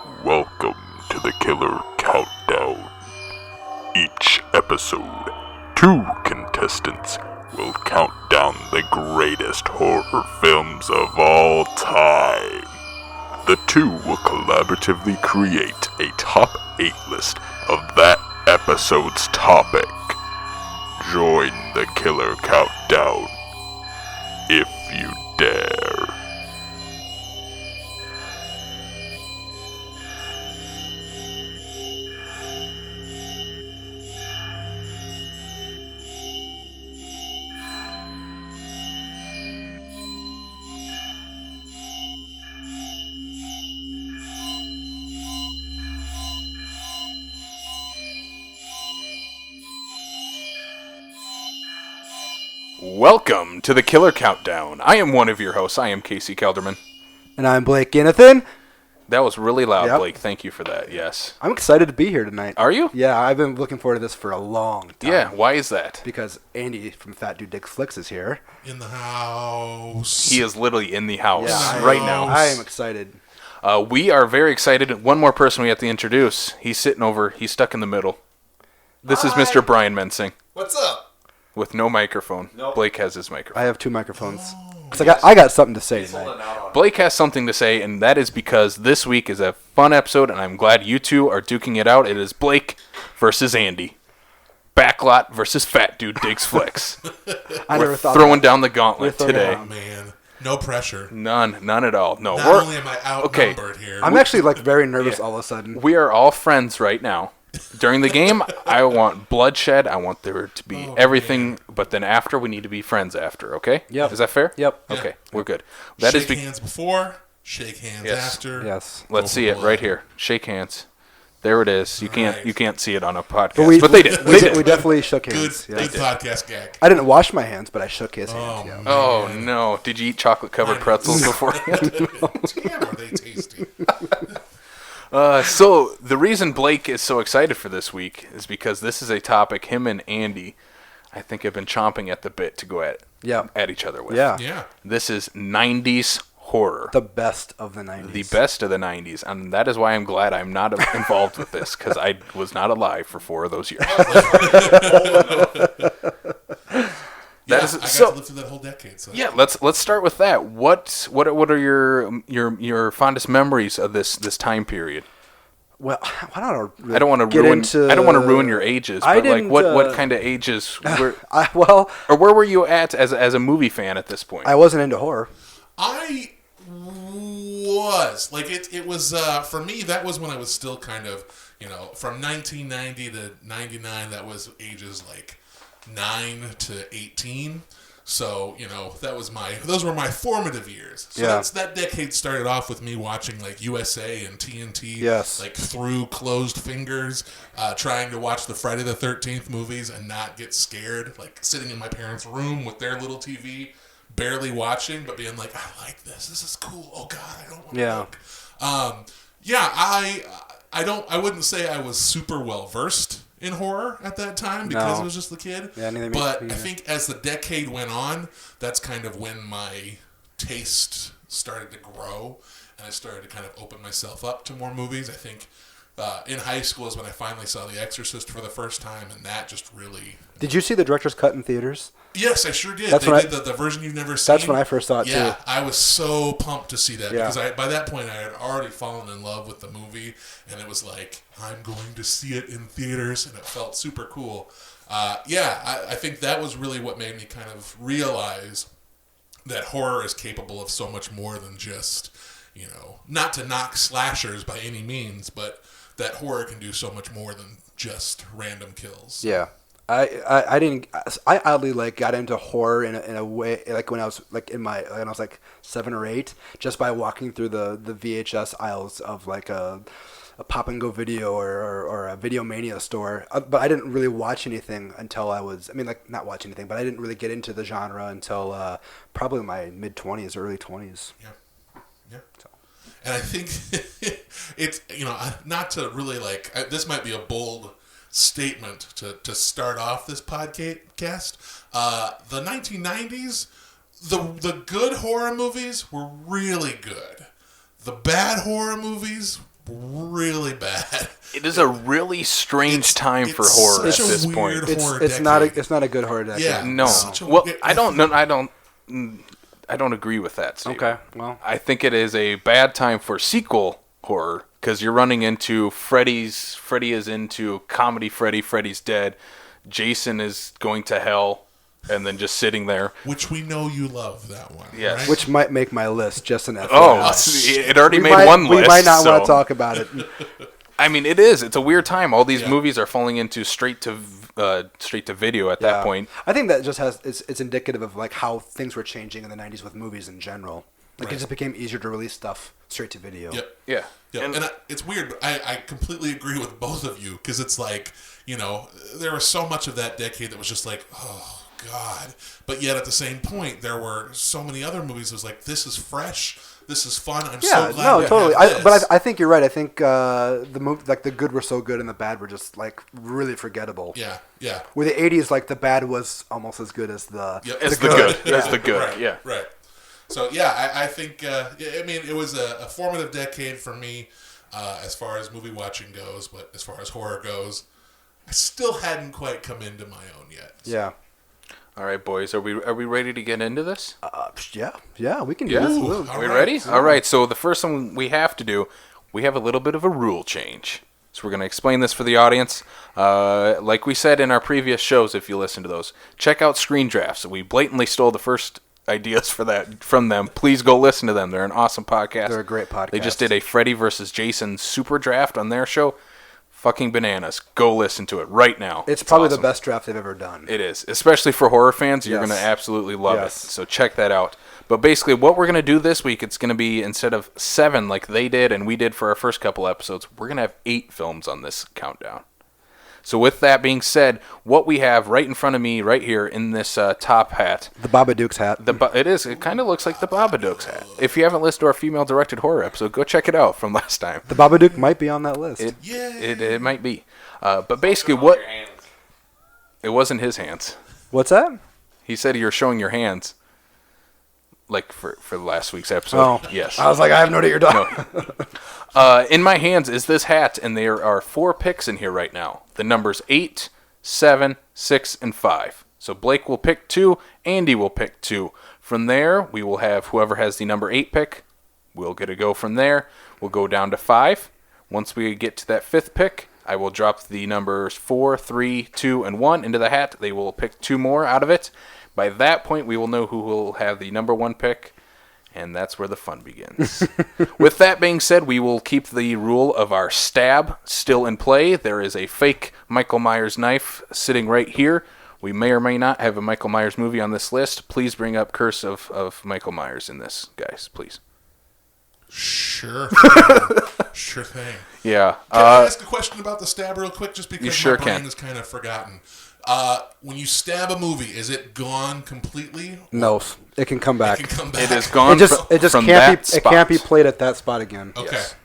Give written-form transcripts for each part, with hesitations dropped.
Welcome to the Killer Countdown. Each episode, 2 contestants will count down the greatest horror films of all time. The 2 will collaboratively create a top 8 list of that episode's topic. Join the Killer Countdown if you dare. Welcome to the Killer Countdown. I am one of your hosts. I am Casey Kelderman. And I'm Blake Ginithan. That was really loud, Yep. Blake. Thank you for that. Yes. I'm excited to be here tonight. Are you? Yeah, I've been looking forward to this for a long time. Yeah. Why is that? Because Andy from Fat Dude Dick Flicks is here. In the house. He is literally in the house Yeah, right now. I am excited. We are very excited. One more person we have to introduce. He's sitting over. He's stuck in the middle. This is Mr. Brian Mensing What's up? with no microphone. Nope. Blake has his microphone. I have 2 microphones. Because I got something to say tonight. Blake has something to say, and that is because this week is a fun episode, and I'm glad you two are duking it out. It is Blake versus Andy. Backlot versus Fat Dude Digs Flicks. I We're never thought throwing that. down the gauntlet We're throwing today. it Oh, man. No pressure. None at all. No, Not we're, only am I outnumbered here. I'm actually like very nervous all of a sudden. we are all friends right now. During the game, I want bloodshed. I want there to be everything, man. but then after, we need to be friends after, okay? Yep. Is that fair? Yep. Okay, Yeah. we're good. That is shake hands before, shake hands Yes. after. Yes. Let's Go see for it blood. right here. Shake hands. There it is. You can't right. see it on a podcast, but they did. We, They did. did. We definitely shook Good, hands. good Yes. podcast gag. I didn't wash my hands, but I shook his hands. Oh, Yeah. man. Oh no! Did you eat chocolate-covered pretzels beforehand? Damn, are they tasty? So the reason Blake is so excited for this week is because this is a topic him and Andy, I think, have been chomping at the bit to go at each other with. Yeah. Yeah. This is 90s horror. The best of the 90s. The best of the 90s. And that is why I'm glad I'm not involved with this, because I was not alive for 4 of those years. Yeah, is- I got so- to live through that whole decade. So. Yeah, let's start with that. What are your fondest memories of this time period? Well, I don't know. I don't want to get ruin. into, I don't want to ruin your ages. I But like, didn't, what kind of ages were, Well, or where were you at as a movie fan at this point? I wasn't into horror. I was. Like, it was, for me, that was when I was still kind of, from 1990 to 99, that was ages like 9 to 18. So, those were my formative years. So Yeah. that decade started off with me watching like USA and TNT, Yes. like through closed fingers, trying to watch the Friday the 13th movies and not get scared, like sitting in my parents' room with their little TV, barely watching, but being like, I like this. This is cool. Oh God, I don't want to Yeah. look. I wouldn't say I was super well versed in horror at that time because No. I was just the kid. Yeah, neither me but either. I think as the decade went on, that's kind of when my taste started to grow and I started to kind of open myself up to more movies. I think in high school is when I finally saw The Exorcist for the first time, and that just really... Did you see the director's cut in theaters? Yes, I sure did. That's They when did the version you've never seen. That's when I first saw it, Yeah, too. I was so pumped to see that Yeah. because by that point I had already fallen in love with the movie, and it was like, I'm going to see it in theaters, and it felt super cool. I think that was really what made me kind of realize that horror is capable of so much more than just, not to knock slashers by any means, but that horror can do so much more than just random kills. Yeah. I oddly got into horror in a way like when I was when I was like 7 or 8, just by walking through the VHS aisles of like a Pop and Go Video or a Video Mania store. But I didn't really watch anything until not watch anything, but I didn't really get into the genre until probably my mid-20s, early 20s. Yeah. So. And I think it's, not to really this might be a bold statement to start off this podcast. The 1990s, the good horror movies were really good. The bad horror movies really bad. It is a really strange time for horror at such a this weird point. horror It's decade. not a good horror decade. Yeah. No. Such a Well, weird- I don't agree with that statement. Okay, well. I think it is a bad time for sequel horror because you're running into Freddy is into comedy Freddy's dead, Jason is going to hell, and then just sitting there. Which we know you love that one. Yes. Right? Which might make my list, just an FYI. Oh, it already made one list. We might not so. want to talk about it. I mean, it is. It's a weird time. All these Yeah. movies are falling into straight to video at that point. I think that just it's indicative of like how things were changing in the 90s with movies in general. Like Right. it just became easier to release stuff straight to video. Yep. Yeah. Yeah, And- and it's weird. I completely agree with both of you because it's like, there was so much of that decade that was just like, oh, God. But yet at the same point, there were so many other movies that was like, this is fresh. This is fun. I'm Yeah, so glad no, to totally. have this. I think you're right. I think the movie, like the good were so good and the bad were just like really forgettable. Yeah, yeah. With the 80s, like the bad was almost as good as the Yep. As the good. Yeah, As the good. right, Yeah. Right. So, yeah, I think, I mean, it was a formative decade for me as far as movie watching goes, but as far as horror goes, I still hadn't quite come into my own yet. So. Yeah. All right, boys. Are we ready to get into this? Yeah, we can do Yeah. this. Ooh, We'll- all We right. ready? All right. So the first thing we have to do, we have a little bit of a rule change. So we're going to explain this for the audience. Like we said in our previous shows, if you listen to those, check out Screen Drafts. We blatantly stole the first ideas for that from them. Please go listen to them. They're an awesome podcast. They're a great podcast. They just did a Freddy versus Jason super draft on their show. Fucking bananas. Go listen to it right now. It's probably awesome. the best draft they've ever done. It is, especially for horror fans. You're Yes. going to absolutely love Yes. it. So check that out. But basically, what we're going to do this week, it's going to be instead of 7 like they did and we did for our first couple episodes, we're going to have 8 films on this countdown. So with that being said, what we have right in front of me, right here in this top hat, The Babadook's hat. it kind of looks like the Babadook's hat. If you haven't listened to our female-directed horror episode, go check it out from last time. The Babadook might be on that list. It might be. But basically, what... It wasn't his hands. What's that? He said you're showing your hands. Like for last week's episode. Oh, Yes. I was like, I have no idea what you're talking. In my hands is this hat, and there are 4 picks in here right now. The numbers 8, 7, 6, and 5. So Blake will pick 2, Andy will pick 2. From there, we will have whoever has the number 8 pick. We'll get a go from there. We'll go down to 5. Once we get to that 5th pick, I will drop the numbers 4, 3, 2, and 1 into the hat. They will pick 2 more out of it. By that point, we will know who will have the number 1 pick, and that's where the fun begins. With that being said, we will keep the rule of our stab still in play. There is a fake Michael Myers knife sitting right here. We may or may not have a Michael Myers movie on this list. Please bring up Curse of Michael Myers in this, guys, please. Sure. Sure thing. Yeah. Can I ask a question about the stab real quick, just because You sure my brain can. has kind of forgotten? When you stab a movie, is it gone completely? No, it can come back. It can come back. It is gone It just from can't that be. It spot. can't be played at that spot again. Okay. Yes.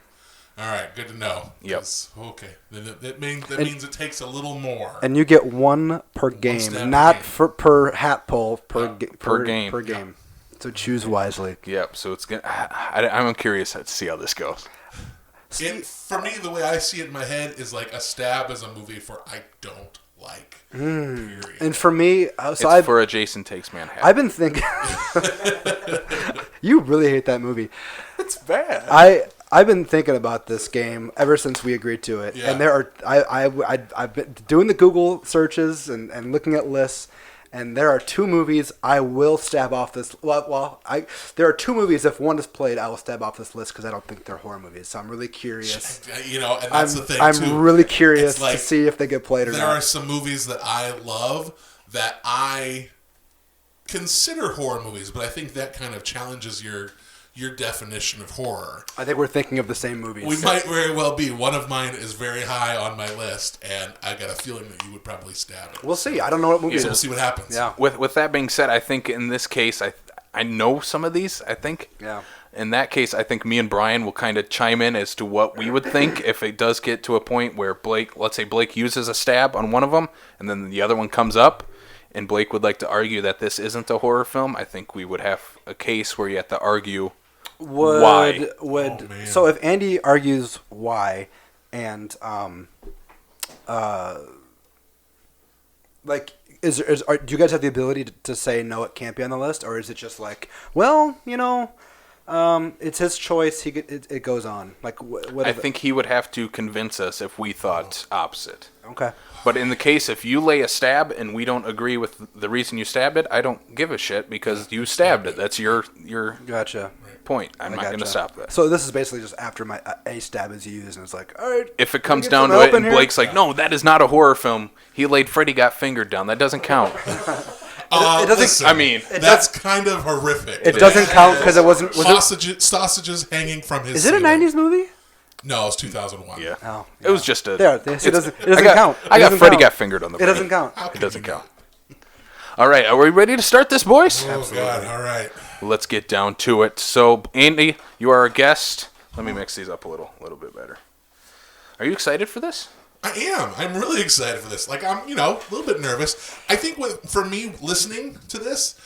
All right. Good to know. Yep. 'Cause- Okay. Then that means it takes a little more. And you get 1 per stab game, per not game. per hat pull per per game. Per game. So choose wisely. Yep. So it's gonna. I'm curious to see how this goes. For me, the way I see it in my head is like a stab is a movie for I don't like. Period. And for me, It's for a Jason Takes Manhattan. I've been thinking. You really hate that movie. It's bad. I've been thinking about this game ever since we agreed to it, Yeah. and there are I've been doing the Google searches and looking at lists, and there are 2 movies I will stab off this. There are 2 movies if one is played, I will stab off this list because I don't think they're horror movies. So I'm really curious. And that's the thing I'm too. really curious It's like, to see if they get played or there not. are some movies that I love that I consider horror movies, but I think that kind of challenges your definition of horror. I think we're thinking of the same movies. We might very well be. One of mine is very high on my list, and I got a feeling that you would probably stab it. We'll see. I don't know what movie So it we'll is. see what happens. Yeah. With that being said, I think in this case, I know some of these. I think. Yeah. In that case, I think me and Brian will kind of chime in as to what we would think if it does get to a point where let's say Blake uses a stab on one of them, and then the other one comes up, and Blake would like to argue that this isn't a horror film. I think we would have a case where you have to argue Why? man. So if Andy argues why, and like, do you guys have the ability to say no, it can't be on the list, or is it just like, well, it's his choice. It goes on. Like, what? I think he would have to convince us if we thought opposite. Okay. But in the case, if you lay a stab and we don't agree with the reason you stabbed it, I don't give a shit because you stabbed it. That's your Gotcha. point. I'm not going to Gotcha. stop that. So this is basically just after my a stab is used, and it's like, all right. If it comes get down some to it help and in here? Blake's like, no, that is not a horror film. He laid Freddy Got Fingered down. That doesn't count. It doesn't. Listen, I mean, that's kind of horrific. It doesn't count because it wasn't. Was it, sausages hanging from his. is it a ceiling. '90s movie? No, it's 2001. yeah. Oh, It was just a... There, it doesn't I count. I It got doesn't Freddy count. Got Fingered on the It brain. doesn't count. How It can doesn't you count. All right, are we ready to start this, boys? not? Oh, God. All right. Let's get down to it. So, Andy, you are our guest. Let me mix these up a little bit better. Are you excited for this? I am. I'm really excited for this. Like, I'm, a little bit nervous. I think for me, listening to this,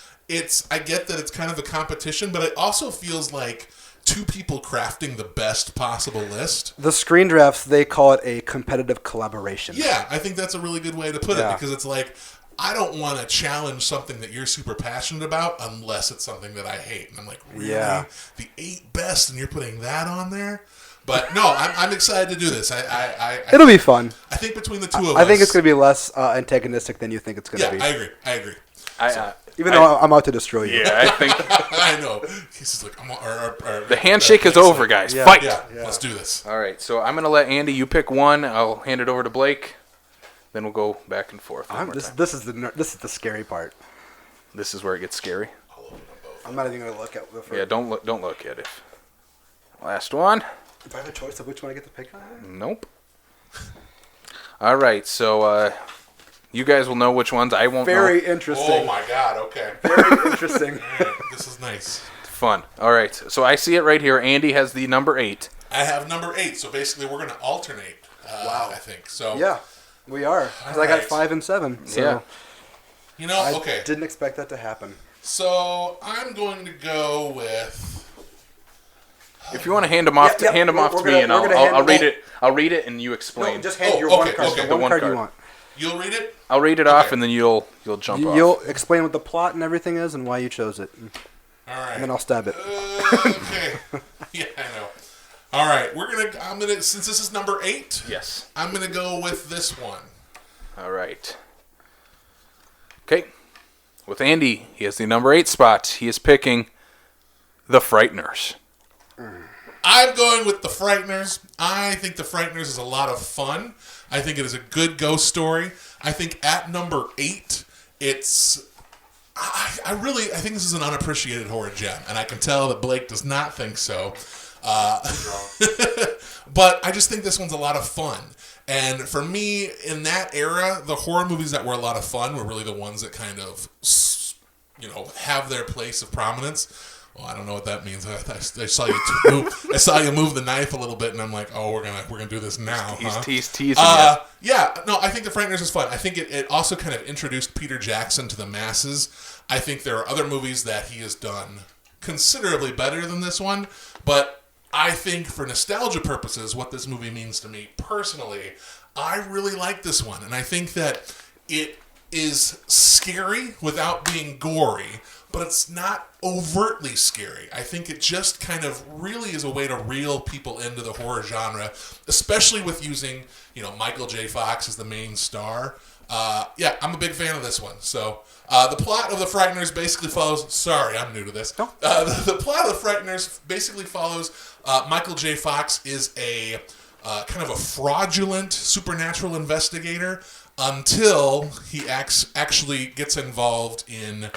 I get that it's kind of a competition, but it also feels like two people crafting the best possible list. The screen drafts, they call it a competitive collaboration. Yeah, I think that's a really good way to put it Yeah. because it's like, I don't want to challenge something that you're super passionate about unless it's something that I hate. And I'm like, really? Yeah. The 8 best and you're putting that on there? But no, I'm excited to do this. It'll be fun. I think between the two of us. I think it's going to be less antagonistic than you think it's going to Yeah, be. I agree. Even though I'm out to destroy you. Yeah, I think I know. He's just like, the handshake is over, guys. Yeah. Fight! Yeah, let's do this. All right, so I'm going to let Andy, you pick one. I'll hand it over to Blake. Then we'll go back and forth. one more time. This is the scary part. This is where it gets scary. I'm not even going to look at the first. Yeah, don't look at it. Last one. Do I have a choice of which one I get to pick on? Nope. All right, so you guys will know which ones. I won't know. Very interesting. Oh my God, okay. Very interesting. All right, this is nice. Fun. All right, so I see it right here. Andy has the number 8. I have number 8, so basically we're going to alternate, Wow. I think. So Yeah, we are. 'Cause I got 5 and 7. So Yeah. I okay. didn't expect that to happen. So I'm going to go with... If you want to hand them off, Yeah, hand them off we're to gonna- me, and we're gonna hand I'll them- read it. I'll read it, and you explain. No, just hand Oh, your okay, one card. okay. The The one one card card. you want. You'll read it? I'll read it off, Okay. and then you'll jump off. You'll explain what the plot and everything is and why you chose it, All right. and then I'll stab it. Okay. Yeah, I know. All right, I'm gonna since this is number 8, Yes. I'm gonna go with this one. All right. Okay. With Andy, he has the number 8 spot. He is picking The Frighteners. I'm going with The Frighteners. I think The Frighteners is a lot of fun. I think it is a good ghost story. I think at number 8, it's... I think this is an unappreciated horror gem, and I can tell that Blake does not think so. But I just think this one's a lot of fun. And for me, in that era, the horror movies that were a lot of fun were really the ones that kind of, have their place of prominence. Well, I don't know what that means. I saw you I saw you move the knife a little bit, and I'm like, oh, we're gonna do this now. He's teasing you. Yeah, no, I think The Frighteners is fun. I think it also kind of introduced Peter Jackson to the masses. I think there are other movies that he has done considerably better than this one, but I think for nostalgia purposes, what this movie means to me personally, I really like this one, and I think that it is scary without being gory, but it's not overtly scary. I think it just kind of really is a way to reel people into the horror genre, especially with using, Michael J. Fox as the main star. I'm a big fan of this one. So the plot of The Frighteners basically follows... Sorry, I'm new to this. No. The plot of The Frighteners basically follows Michael J. Fox is a kind of a fraudulent supernatural investigator until he actually gets involved in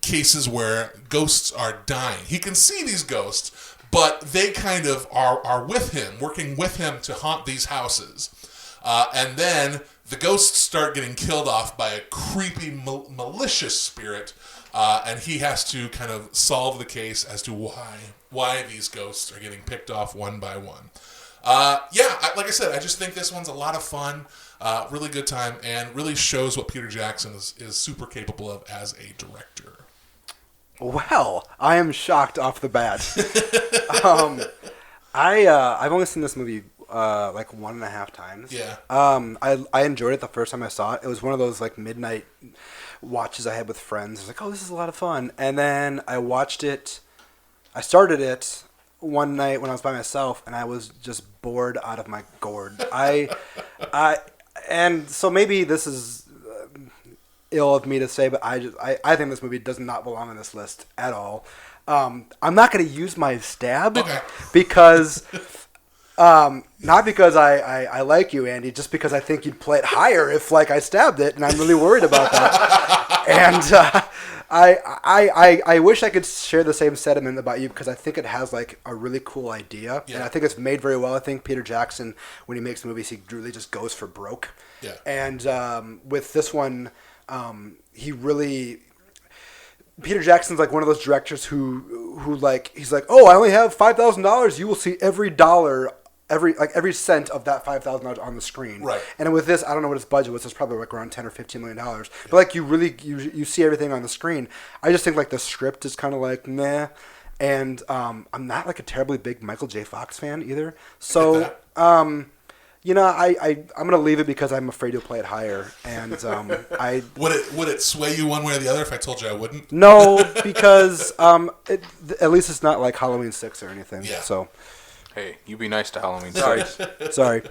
cases where ghosts are dying. He can see these ghosts, but they kind of are with him, working with him to haunt these houses. And then the ghosts start getting killed off by a creepy, malicious spirit, and he has to kind of solve the case as to why these ghosts are getting picked off one by one. Like I said, I just think this one's a lot of fun, really good time, and really shows what Peter Jackson is super capable of as a director. Well, I am shocked off the bat. I've only seen this movie like 1.5 times. Yeah. I enjoyed it the first time I saw it. It was one of those like midnight watches I had with friends. I was like, oh, this is a lot of fun. And then I watched it. I started it one night when I was by myself, and I was just bored out of my gourd. And so maybe this is ill of me to say, but I think this movie does not belong on this list at all. I'm not going to use my stab because not because I like you, Andy, just because I think you'd play it higher if like I stabbed it, and I'm really worried about that. And I wish I could share the same sentiment about you because I think it has like a really cool idea, and I think it's made very well. I think Peter Jackson, when he makes movies, he really just goes for broke. Yeah. And with this one, he really. Peter Jackson's like one of those directors who like he's like, oh, I only have $5,000. You will see every dollar, every cent of that $5,000 on the screen. Right. And with this, I don't know what his budget was. It's probably like around $10 or $15 million. But like you see everything on the screen. I just think like the script is kind of like meh, and I'm not like a terribly big Michael J. Fox fan either. So you know, I'm gonna leave it because I'm afraid you'll play it higher, and would it sway you one way or the other if I told you I wouldn't? No, because at least it's not like Halloween 6 or anything. Yeah. So, Hey, you be nice to Halloween. sorry.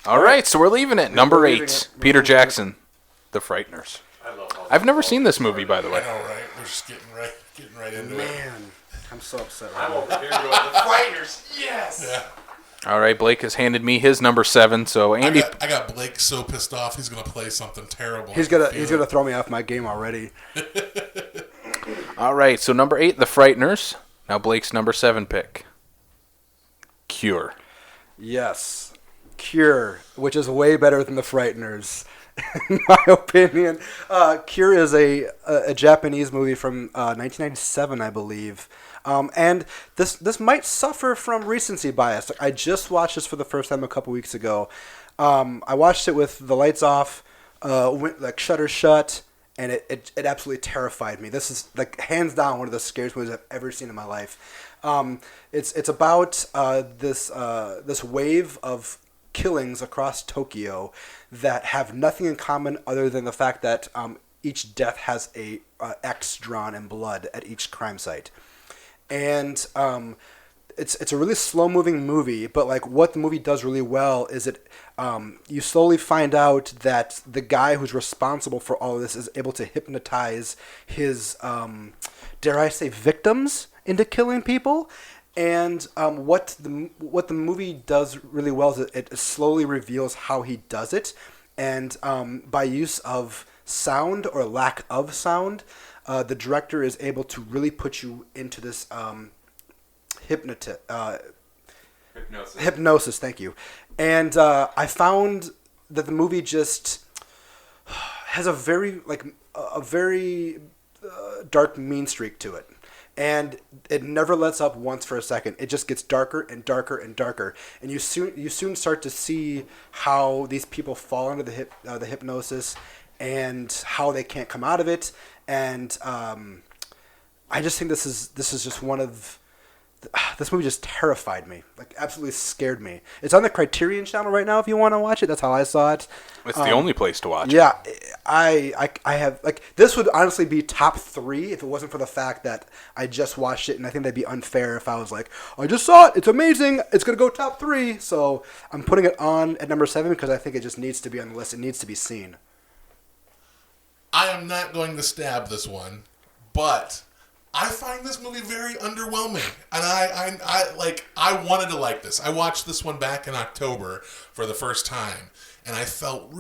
All right, so we're leaving it. Number leaving 8, it. Peter Jackson, The Frighteners. I've never seen this movie, by the I way. know, right? We're just getting right into it. Man, I'm so upset. I'm over here going, the Frighteners, yes! Yeah. All right, Blake has handed me his number 7, so Andy. I got Blake so pissed off he's gonna play something terrible. He's gonna throw me off my game already. All right, so number 8, The Frighteners. Now Blake's number 7 pick. Cure. Yes, Cure, which is way better than The Frighteners, in my opinion. Cure is a Japanese movie from 1997, I believe. And this might suffer from recency bias. I just watched this for the first time a couple weeks ago. I watched it with the lights off, like shutters shut, and it absolutely terrified me. This is like hands down one of the scariest movies I've ever seen in my life. It's about this wave of killings across Tokyo that have nothing in common other than the fact that each death has a X drawn in blood at each crime site. And it's a really slow moving movie, but like what the movie does really well is you slowly find out that the guy who's responsible for all of this is able to hypnotize his dare I say victims into killing people. And what the movie does really well is it slowly reveals how he does it, and by use of sound or lack of sound, the director is able to really put you into this hypnosis. Thank you. And I found that the movie just has a very dark, mean streak to it. And it never lets up once for a second. It just gets darker and darker and darker, and you soon start to see how these people fall into the hypnosis, and how they can't come out of it. And I just think this is just one of this movie just terrified me, like absolutely scared me. It's on the Criterion Channel right now if you want to watch it. That's how I saw it. It's the only place to watch. Yeah, I have like this would honestly be top 3 if it wasn't for the fact that I just watched it, and I think that'd be unfair if I was like, I just saw it, it's amazing, it's gonna go top 3. So I'm putting it on at number 7 because I think it just needs to be on the list. It needs to be seen. I am not going to stab this one, but I find this movie very underwhelming, and I wanted to like this. I watched this one back in October for the first time, and I felt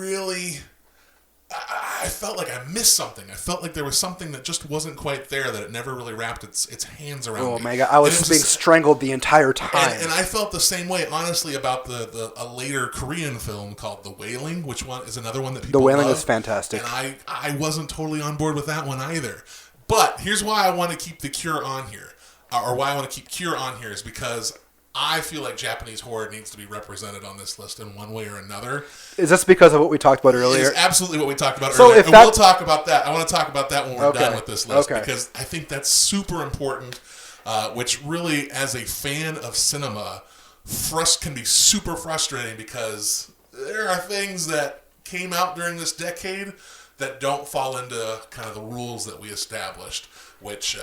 I felt like I missed something. I felt like there was something that just wasn't quite there, that it never really wrapped its hands around me. Oh my god, I was being strangled the entire time. And I felt the same way, honestly, about a later Korean film called The Wailing, which one is another one that people The Wailing love. is fantastic. And I wasn't totally on board with that one either. But here's why I want to keep The Cure on here, or why I want to keep Cure on here, is because I feel like Japanese horror needs to be represented on this list in one way or another. Is this because of what we talked about earlier? It's absolutely what we talked about So earlier. if And we'll talk about that. I want to talk about that when we're done with this list because I think that's super important, which really, as a fan of cinema, can be super frustrating because there are things that came out during this decade that don't fall into kind of the rules that we established, which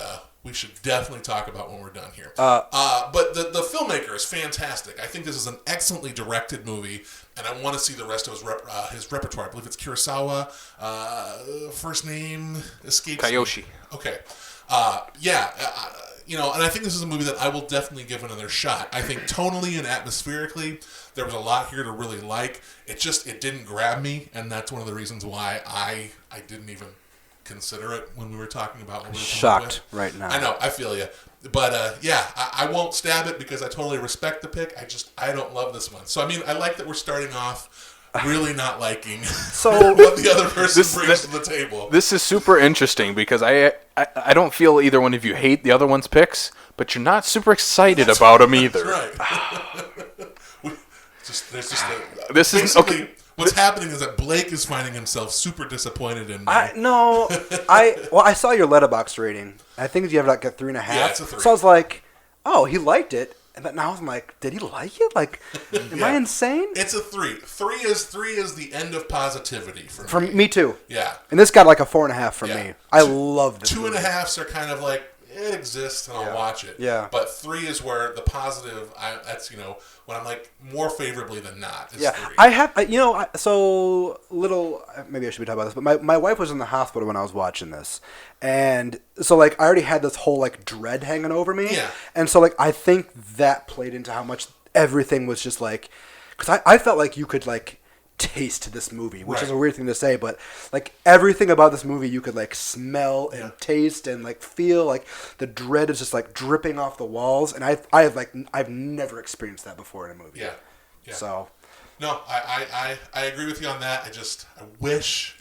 we should definitely talk about when we're done here. But the filmmaker is fantastic. I think this is an excellently directed movie, and I want to see the rest of his repertoire. I believe it's Kurosawa. First name escapes Kiyoshi. me. Okay. And I think this is a movie that I will definitely give another shot. I think tonally and atmospherically, there was a lot here to really like. It didn't grab me, and that's one of the reasons why I didn't even consider it when we were talking about what we were shocked right now. I know, I feel you. But I won't stab it because I totally respect the pick. I don't love this one. So I mean, I like that we're starting off really not liking what the other person brings to the table. This is super interesting because I don't feel either one of you hate the other one's picks, but you're not super excited about them either. That's right. What's happening is that Blake is finding himself super disappointed in me. I saw your Letterboxd rating. I think you have like a 3.5. Yeah, it's a 3. So I was like, oh, he liked it. And now I'm like, did he like it? Like, am I insane? It's a 3. 3 is the end of positivity for me. For me too. Yeah. And this got like a 4.5 from me. I love this. 2.5s are kind of like, it exists and I'll watch it. Yeah. But 3 is where the positive, that's, when I'm like more favorably than not. Is 3. I have, maybe I should be talking about this, but my wife was in the hospital when I was watching this. And so like, I already had this whole like dread hanging over me. Yeah. And so like, I think that played into how much everything was just like, because I felt like you could like taste this movie, which is a weird thing to say, but like everything about this movie you could like smell and taste and like feel. Like the dread is just like dripping off the walls, and I've never experienced that before in a movie. Yeah. So no, I agree with you on that. I wish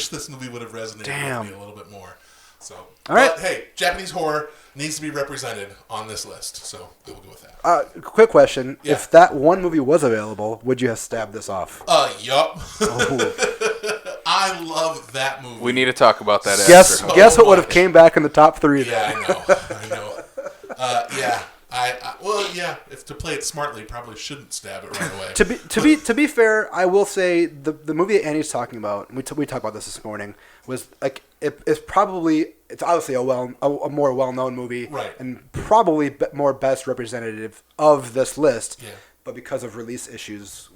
this movie would have resonated with me a little bit more. So, but hey, Japanese horror needs to be represented on this list, so I will go with that. Quick question: if that one movie was available, would you have stabbed this off? Yup. I love that movie. We need to talk about that. Guess what would have came back in the top 3? Yeah, I know. If to play it smartly, probably shouldn't stab it right away. To be fair, I will say the movie that Annie's talking about, and we talked about this morning, was like it's obviously a more well-known movie, right, and probably more best representative of this list. Yeah. But because of release issues,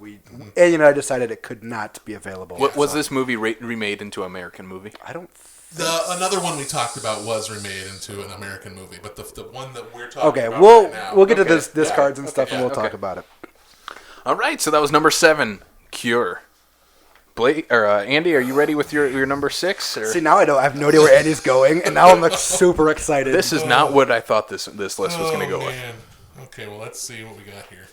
Annie and I decided it could not be available. Was this movie remade into an American movie? I don't. Another one we talked about was remade into an American movie, but the one that we're talking about right now. We'll get to this cards and stuff, and we'll talk about it. All right, so that was number 7, Cure. Blake or Andy, are you ready with your number 6? Or? See, now I have no idea where Andy's going, and now I'm like super excited. This is not what I thought this list was going to go with. Okay, well let's see what we got here.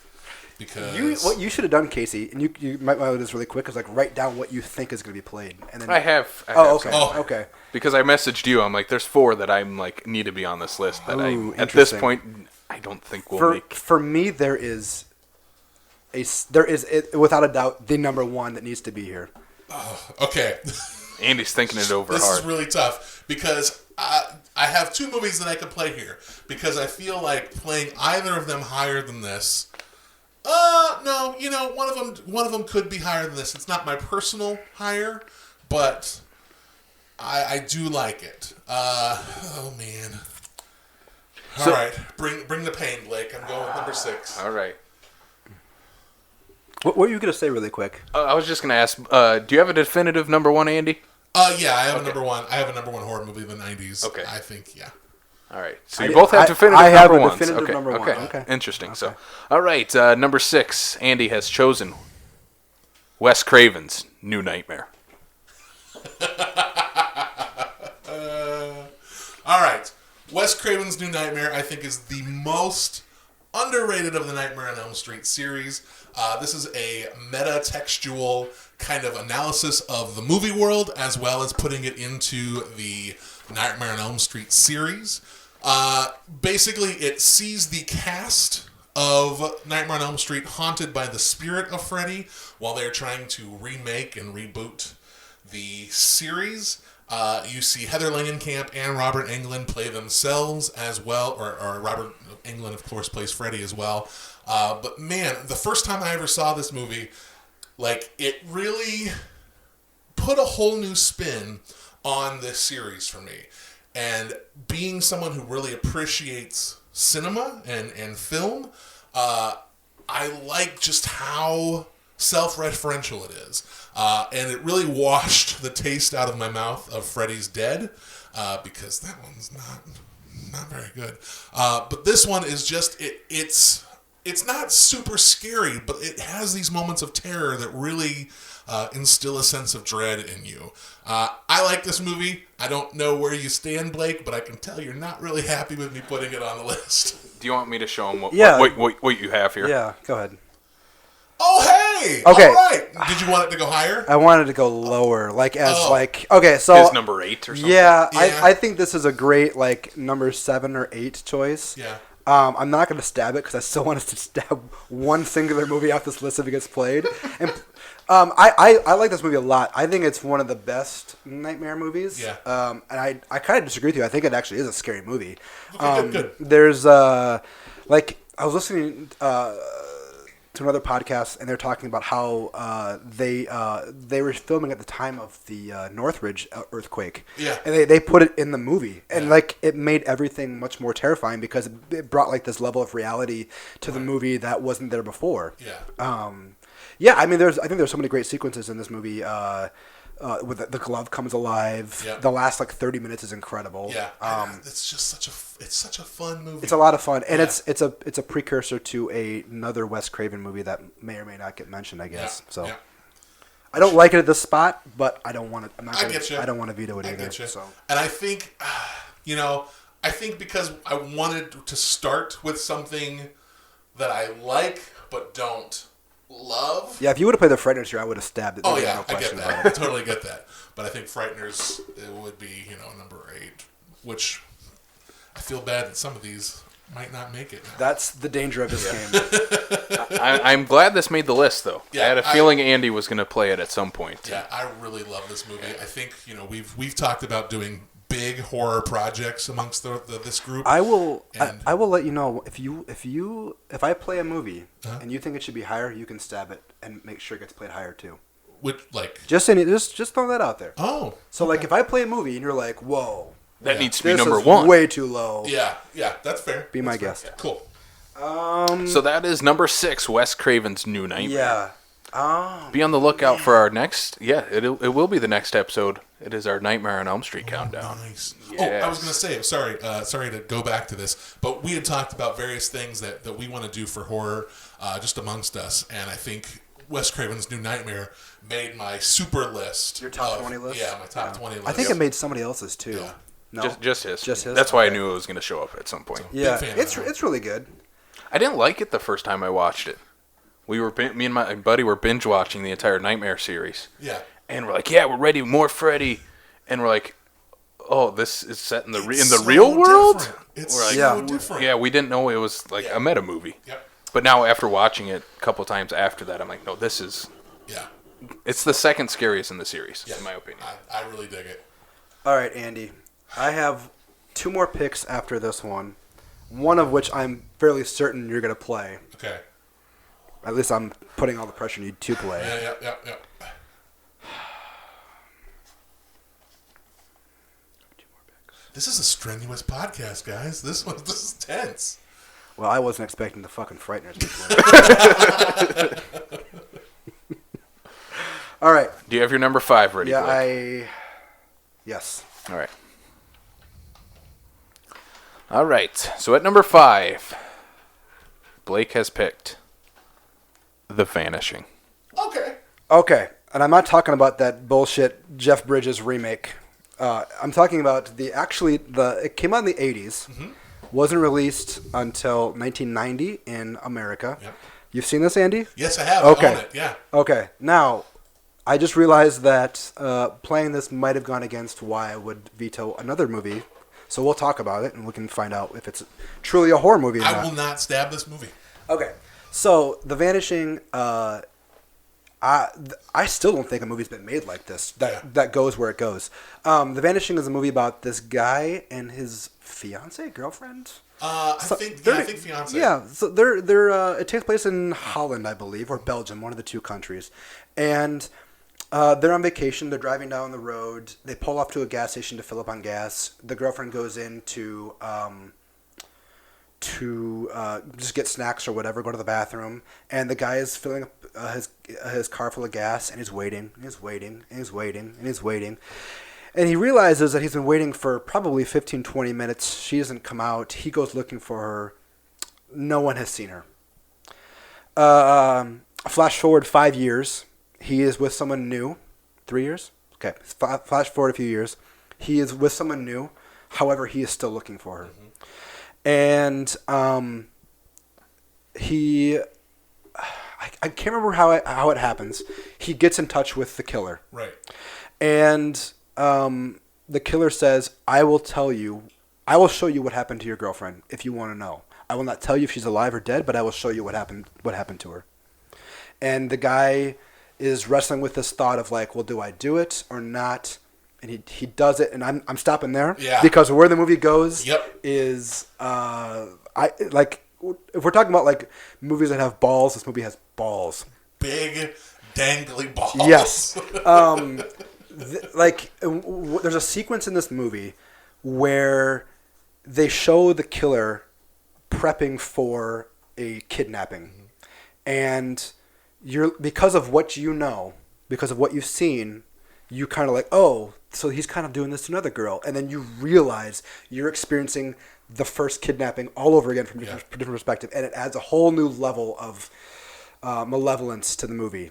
Because what you should have done, Casey, and you might want to do this really quick, is like write down what you think is going to be played. And then I have. Okay. Because I messaged you, I'm like, there's 4 that I'm like need to be on this list that at this point I don't think we'll make. For me, there is without a doubt the number 1 that needs to be here. Okay. Andy's thinking it over hard. This is really tough because I have 2 movies that I could play here because I feel like playing either of them higher than this. No, one of them could be higher than this. It's not my personal higher, but I do like it. Oh man. All right, bring the pain, Blake. I'm going with number 6. All right. What were you going to say really quick? I was just going to ask, do you have a definitive number 1, Andy? Yeah, I have a number 1. I have a number 1 horror movie of the 90s. Okay. I think, yeah. All right. So you both have definitive I have number a 1s. definitive number 1. Okay. Interesting. Okay. So, all right, number 6, Andy has chosen Wes Craven's New Nightmare. All right. Wes Craven's New Nightmare, I think, is the most underrated of the Nightmare on Elm Street series. This is a meta-textual kind of analysis of the movie world as well as putting it into the Nightmare on Elm Street series. Basically, it sees the cast of Nightmare on Elm Street haunted by the spirit of Freddy while they're trying to remake and reboot the series. You see Heather Langenkamp and Robert Englund play themselves as well, or Robert Englund, of course, plays Freddy as well. But man, the first time I ever saw this movie, like, it really put a whole new spin on this series for me. And being someone who really appreciates cinema and film, I like just how self-referential it is. And it really washed the taste out of my mouth of Freddy's Dead, because that one's not very good. But this one is just, it's not super scary, but it has these moments of terror that really instill a sense of dread in you. I like this movie. I don't know where you stand, Blake, but I can tell you're not really happy with me putting it on the list. Do you want me to show them what you have here? Yeah, go ahead. Oh, hey! Okay. All right. Did you want it to go higher? I wanted to go lower, okay, so Is number 8 or something? Yeah, Yeah. I think this is a great number 7 or 8 choice. Yeah. I'm not going to stab it because I still want us to stab one singular movie off this list if it gets played. And I like this movie a lot. I think it's one of the best Nightmare movies. Yeah. And I kind of disagree with you. I think it actually is a scary movie. Okay, good. There's I was listening to another podcast, and they're talking about how they were filming at the time of the Northridge earthquake. Yeah. And they put it in the movie, and it made everything much more terrifying because it brought this level of reality to the movie that wasn't there before. Yeah. Yeah, I mean, I think there's so many great sequences in this movie. With the glove comes alive. Yeah. The last 30 minutes is incredible. Yeah. It's just such a fun movie. It's a lot of fun, and Yeah. it's a precursor to another Wes Craven movie that may or may not get mentioned, I guess. Yeah. So Yeah. I don't like it at this spot, but I don't want to. I get you. I don't want to veto it I either. get you. So And I think, I think because I wanted to start with something that I like but don't love. yeah, if you would have played the Frighteners here, I would have stabbed it. Oh There's yeah, no I get question that. about I it. totally get that. But I think Frighteners it would be number 8, which I feel bad that some of these might not make it now. That's the danger of this game. I'm glad this made the list, though. Yeah, I had a feeling Andy was going to play it at some point. Yeah, I really love this movie. I think we've talked about doing big horror projects amongst this group. I will. And- I will let you know if I play a movie and you think it should be higher, you can stab it and make sure it gets played higher too. Which Just throw that out there. oh So if I play a movie and you're like, whoa, That Yeah. needs to be this number is 1. way too low. yeah, that's fair. Be my That's fair. guest. Cool. So that is number 6, Wes Craven's New Nightmare. Yeah. Oh. Be on the lookout for our next. Yeah, it will be the next episode. It is our Nightmare on Elm Street countdown. Nice. Yes. Oh, I was going to say, sorry to go back to this, but we had talked about various things that we want to do for horror just amongst us, and I think Wes Craven's New Nightmare made my super list. Your top 20 list? Yeah, my top 20 list. I think it made somebody else's too. Yeah. No. Just his. Just his? That's why I Okay. knew it was going to show up at some point. Yeah. Big fan of that. It's really good. I didn't like it the first time I watched it. Me and my buddy were binge watching the entire Nightmare series, Yeah. and we're like, "Yeah, we're ready, more Freddy," and we're like, "Oh, this is set in the It's the so real world." different. It's We're like, so different. Yeah, we didn't know it was like Yeah. a meta movie. Yep. But now after watching it a couple times after that, I'm like, no, Yeah. it's the second scariest in the series, Yeah. in my opinion. I really dig it. All right, Andy. I have 2 more picks after this one. One of which I'm fairly certain you're going to play. Okay. At least I'm putting all the pressure on you to play. Yeah. This is a strenuous podcast, guys. This is tense. Well, I wasn't expecting the fucking Frighteners. to play. All right. Do you have your number 5 ready? Yeah, Blake? Yes. All right. All right. So at number 5, Blake has picked The Vanishing. Okay, and I'm not talking about that bullshit Jeff Bridges remake. I'm talking about it came out in the 80s, wasn't released until 1990 in America. Yep. You've seen this, Andy? Yes, I have. Okay. I own it. Yeah. Okay, now, I just realized that playing this might have gone against why I would veto another movie, so we'll talk about it, and we can find out if it's truly a horror movie or I not. will not stab this movie. Okay, so The Vanishing. I still don't think a movie's been made like this. That goes where it goes. The Vanishing is a movie about this guy and his girlfriend. I think fiance. Yeah, so they're it takes place in Holland, I believe, or Belgium, one of the two countries, and they're on vacation. They're driving down the road. They pull off to a gas station to fill up on gas. The girlfriend goes in to just get snacks or whatever, go to the bathroom, and the guy is filling up his car full of gas, and he's waiting, and he's waiting, and he's waiting, and he's waiting. And he realizes that he's been waiting for probably 15, 20 minutes. She doesn't come out. He goes looking for her. No one has seen her. Flash forward 5 years. He is with someone new. 3 years? Okay. Flash forward a few years. He is with someone new. However, he is still looking for her. And I can't remember how it happens. He gets in touch with the killer. Right. And the killer says, I will show you what happened to your girlfriend if you want to know. I will not tell you if she's alive or dead, but I will show you what happened to her. And the guy is wrestling with this thought of like, well, do I do it or not? And he does it, and I'm stopping there because where the movie goes is if we're talking about like movies that have balls, this movie has balls, big dangly balls. Yes, there's a sequence in this movie where they show the killer prepping for a kidnapping, and because of what you know, because of what you've seen, you kind of like, oh, so he's kind of doing this to another girl. And then you realize you're experiencing the first kidnapping all over again from a different perspective. And it adds a whole new level of malevolence to the movie.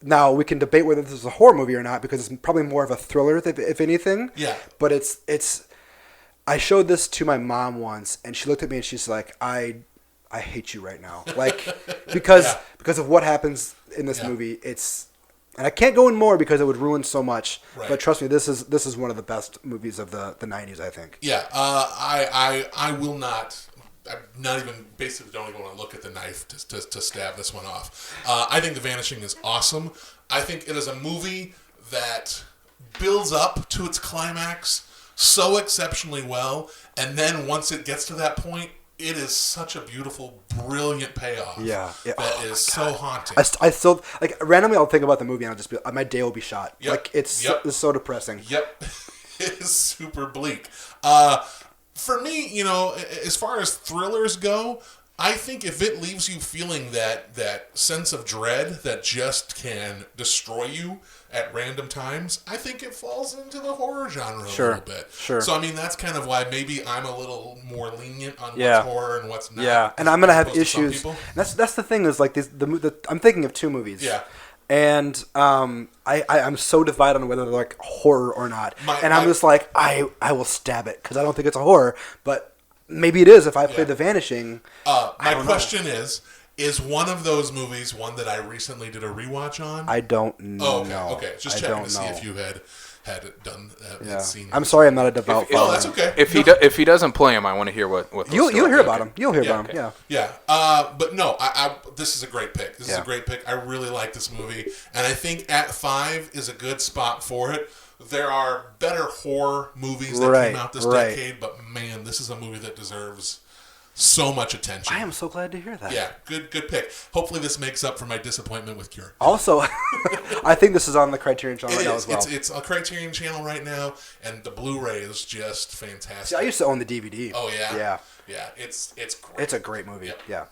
Now, we can debate whether this is a horror movie or not because it's probably more of a thriller, if anything. Yeah. But it's. I showed this to my mom once, and she looked at me and she's like, I hate you right now. Like, because of what happens in this movie, it's... And I can't go in more because it would ruin so much. Right. But trust me, this is one of the best movies of the 90s, I think. Yeah, I will not. I'm not even basically don't even want to look at the knife to stab this one off. I think The Vanishing is awesome. I think it is a movie that builds up to its climax so exceptionally well, and then once it gets to that point, it is such a beautiful, brilliant payoff. Yeah. That is so haunting. I still, like, randomly I'll think about the movie and I'll just be, my day will be shot. Yep. Like, it's so depressing. Yep. It is super bleak. For me, you know, as far as thrillers go, I think if it leaves you feeling that sense of dread that just can destroy you at random times, I think it falls into the horror genre a little bit. Sure. So, I mean, that's kind of why maybe I'm a little more lenient on what's horror and what's not. Yeah, and I'm going to have issues. That's the thing is, like, I'm thinking of two movies. Yeah. And I'm so divided on whether they're, like, horror or not. I'm just like, I will stab it because I don't think it's a horror, but maybe it is if I play The Vanishing. My question is one of those movies one that I recently did a rewatch on? I don't know. Oh, okay. Just checking to see if you had done had seen. I'm sorry, I'm not a devout fan. Oh, that's okay. If he doesn't play him, I want to hear what you'll hear about him. You'll hear about him. Yeah. But no, this is a great pick. This is a great pick. I really like this movie, and I think at 5 is a good spot for it. There are better horror movies that came out this decade, but man, this is a movie that deserves so much attention. I am so glad to hear that. Yeah, good pick. Hopefully this makes up for my disappointment with Cure. Also, I think this is on the Criterion Channel right now as well. It's a Criterion Channel right now, and the Blu-ray is just fantastic. See, I used to own the DVD. Oh, yeah? Yeah, it's great. It's a great movie, yeah.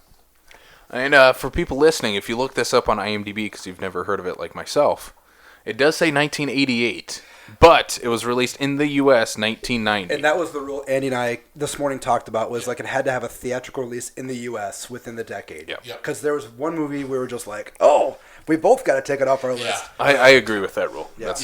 And for people listening, if you look this up on IMDb, because you've never heard of it like myself, it does say 1988. But it was released in the U.S. 1990. And that was the rule Andy and I this morning talked about was like it had to have a theatrical release in the U.S. within the decade. Because there was one movie we were just like, oh, we both got to take it off our list. I agree with that rule. There was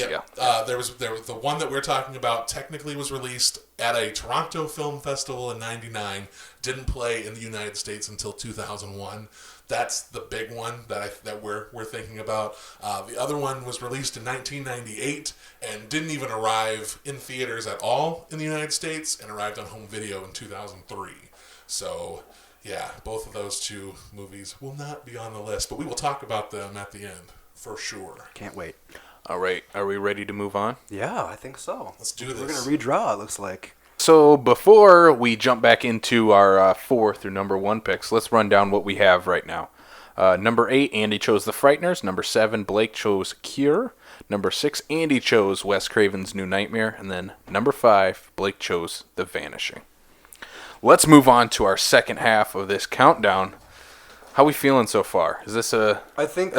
the one that we're talking about technically was released at a Toronto Film Festival in 99. Didn't play in the United States until 2001. That's the big one that we're thinking about. The other one was released in 1998 and didn't even arrive in theaters at all in the United States and arrived on home video in 2003. So, Yeah, both of those two movies will not be on the list, but we will talk about them at the end for sure. Can't wait. All right, are we ready to move on? Yeah, I think so. Let's do this. We're going to redraw, it looks like. So before we jump back into our 4 through number 1 picks, let's run down what we have right now. Number 8, Andy chose The Frighteners. Number 7, Blake chose Cure. Number 6, Andy chose Wes Craven's New Nightmare. And then number 5, Blake chose The Vanishing. Let's move on to our second half of this countdown. How we feeling so far? Is this a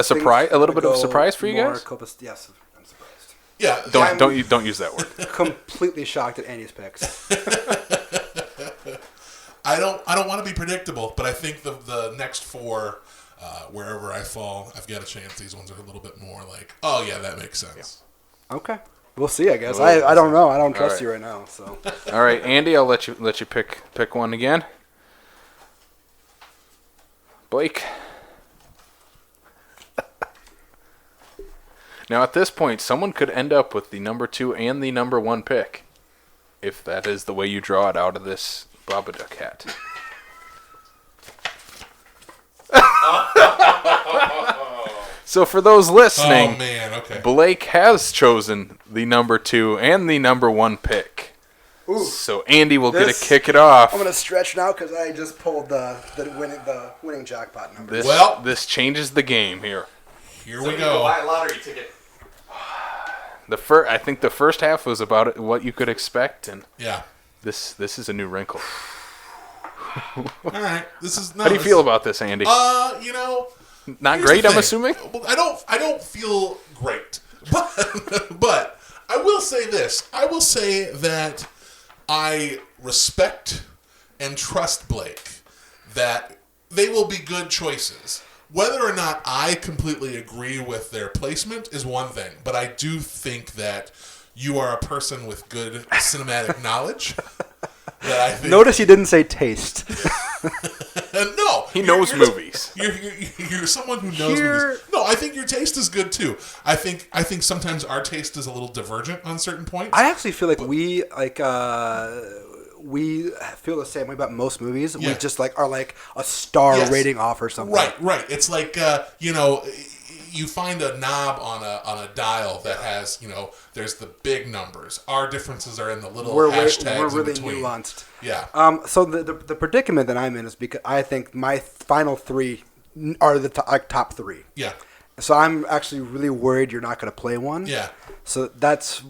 surprise? A little bit of a surprise for you guys? Yes, I'm surprised. Yeah, Don't use that word. Completely shocked at Andy's picks. I don't want to be predictable, but I think the next 4, wherever I fall, I've got a chance. These ones are a little bit more like, oh yeah, that makes sense. Yeah. Okay. We'll see, I guess. I don't know. I don't trust you right now. So. All right, Andy, I'll let you pick one again. Blake. Now, at this point, someone could end up with the number 2 and the number 1 pick, if that is the way you draw it out of this Babadook hat. So for those listening, Oh man, okay. Blake has chosen the number 2 and the number 1 pick. Ooh. So Andy will get to kick it off. I'm gonna stretch now because I just pulled the winning jackpot number. This changes the game here. Here So we you go. buy a lottery ticket. I think the first half was about what you could expect, and Yeah. this is a new wrinkle. All right. How do you feel about this, Andy? You know, Not here's great, the I'm thing. assuming. Well, I don't feel great, but I will say this. I will say that I respect and trust Blake that they will be good choices. Whether or not I completely agree with their placement is one thing, but I do think that you are a person with good cinematic knowledge. That I think Notice he didn't say taste. no, He knows movies. You're someone who knows movies. No, I think your taste is good too. I think sometimes our taste is a little divergent on certain points. I actually feel like we feel the same way about most movies. Yeah. We just are like a star Yes. rating off or something. Right. It's like you find a knob on a dial that has there's the big numbers. Our differences are in the little hashtags We're really in between. nuanced. Yeah. So the predicament that I'm in is because I think my final 3 are the top 3. Yeah. So I'm actually really worried you're not going to play one. Yeah. So that's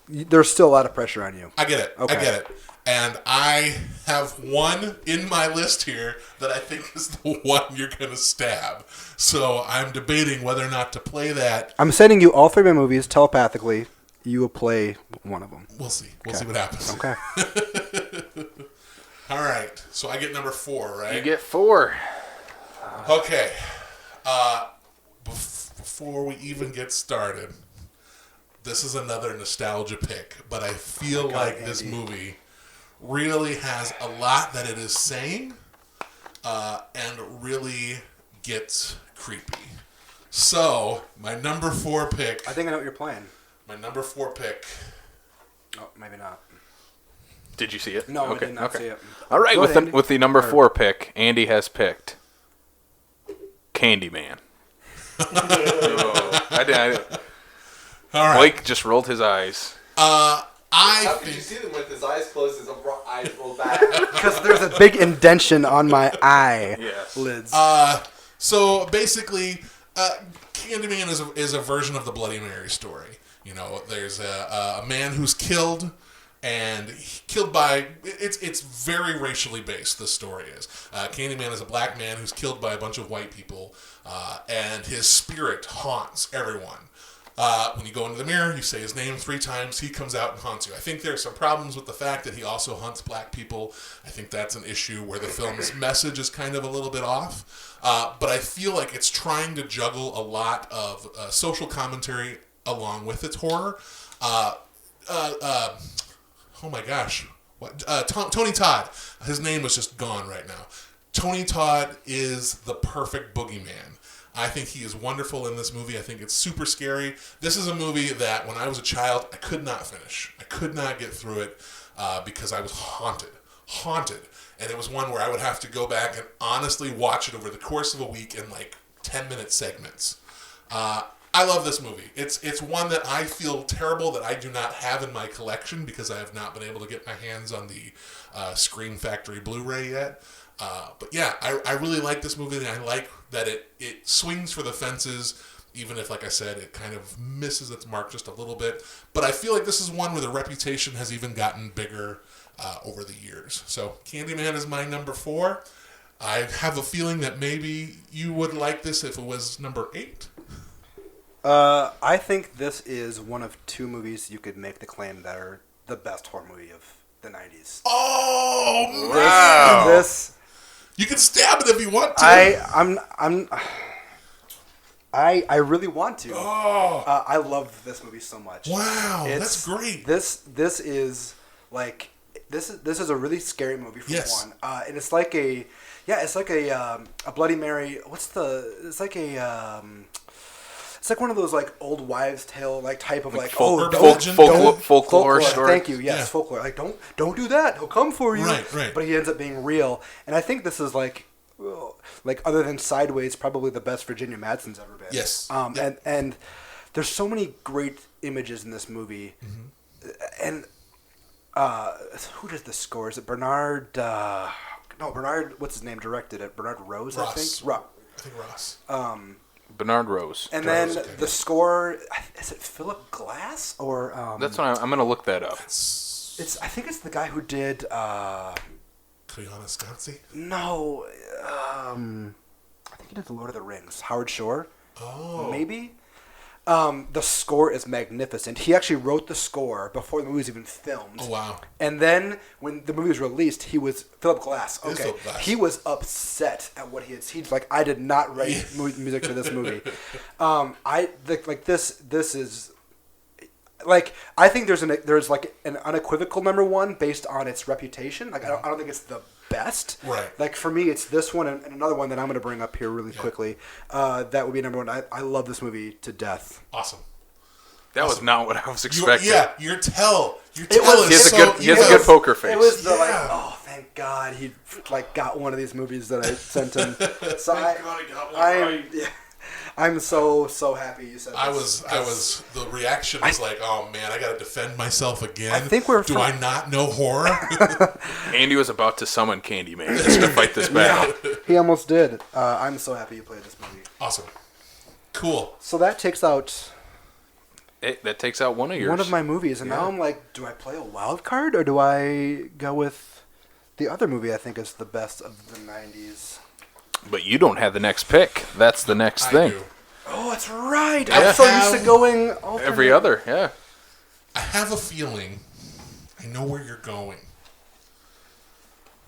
there's still a lot of pressure on you. I get it. Okay. I get it. And I have one in my list here that I think is the one you're going to stab. So I'm debating whether or not to play that. I'm sending you all 3 of my movies telepathically. You will play one of them. We'll see. We'll see what happens. Okay. All right. So I get number 4, right? You get 4. Okay. Before we even get started, this is another nostalgia pick, but I feel like this movie really has a lot that it is saying and really gets creepy. So, my number 4 pick... I think I know what you're playing. My number 4 pick... Oh, maybe not. Did you see it? No, okay. I did not see it. All right, Go with ahead, Andy. the number 4 pick, Andy has picked Candyman. I did. All right. Blake just rolled his eyes. How could you think... see them with his eyes closed, his eyes rolled back? Because there's a big indentation on my eye Yes. lids. So basically, Candyman is a version of the Bloody Mary story. There's a man who's killed, and killed by it's very racially based. This story is Candyman is a black man who's killed by a bunch of white people, and his spirit haunts everyone. When you go into the mirror, you say his name 3 times, he comes out and haunts you. I think there's some problems with the fact that he also hunts black people. I think that's an issue where the film's message is kind of a little bit off. But I feel like it's trying to juggle a lot of social commentary along with its horror. Oh my gosh. What? Tony Todd. His name was just gone right now. Tony Todd is the perfect boogeyman. I think he is wonderful in this movie. I think it's super scary. This is a movie that when I was a child, I could not finish. I could not get through it because I was haunted. and it was one where I would have to go back and honestly watch it over the course of a week in like 10-minute segments. I love this movie. It's one that I feel terrible that I do not have in my collection because I have not been able to get my hands on the Scream Factory Blu-ray yet. But yeah, I really like this movie, and I like that it swings for the fences, even if, like I said, it kind of misses its mark just a little bit. But I feel like this is one where the reputation has even gotten bigger over the years. So Candyman is my number 4. I have a feeling that maybe you would like this if it was number 8. I think this is one of 2 movies you could make the claim that are the best horror movie of the 90s. Oh, Wow. This you can stab it if you want to. I really want to. Oh. I love this movie so much. Wow, that's great. This is like this is a really scary movie for Yes. one, and it's like a Bloody Mary. It's like one of those like old wives' tale like type of like folklore story. Thank you. Yes, folklore. Like don't do that. He'll come for you. Right. But he ends up being real, and I think this is like other than Sideways, probably the best Virginia Madsen's ever been. Yes. And there's so many great images in this movie, and who did the score? Is it Bernard? Bernard. What's his name? Directed it. Bernard Rose, Ross. I think. I think Ross. Bernard Rose. And then the score, is it Philip Glass or? That's what I'm going to look that up. I think it's the guy who did. Koyaanisqatsi? No, I think he did the Lord of the Rings. Howard Shore. Oh, Maybe. The score is magnificent. He actually wrote the score before the movie was even filmed. Oh, wow. And then when the movie was released, he was Philip Glass. It is Okay, Philip Glass. he was upset at what he had seen. He's like, I did not write music for this movie. This is like I think there's like an unequivocal number 1 based on its reputation. Like I don't think it's the best. Right. Like for me, it's this one and another one that I'm going to bring up here really quickly. That would be number 1. I love this movie to death. Awesome. That was not what I was Your expecting. tell It is was- He has so a good poker face. It was the Yeah. oh thank God he like got one of these movies that I sent him. So Thank God he got one right. I'm so happy you said this. I was. The reaction was like, "Oh man, I got to defend myself again." I think Do I not know horror? Andy was about to summon Candyman just to fight this battle. He almost did. I'm so happy you played this movie. Awesome. Cool. So that takes out That takes out one of yours. one of my movies, and now I'm like, do I play a wild card or do I go with the other movie I think is the best of the 90s? But you don't have the next pick. That's the next thing. I do. Oh, that's right. Yeah. I'm so used to going alternate. Every other, yeah. I have a feeling I know where you're going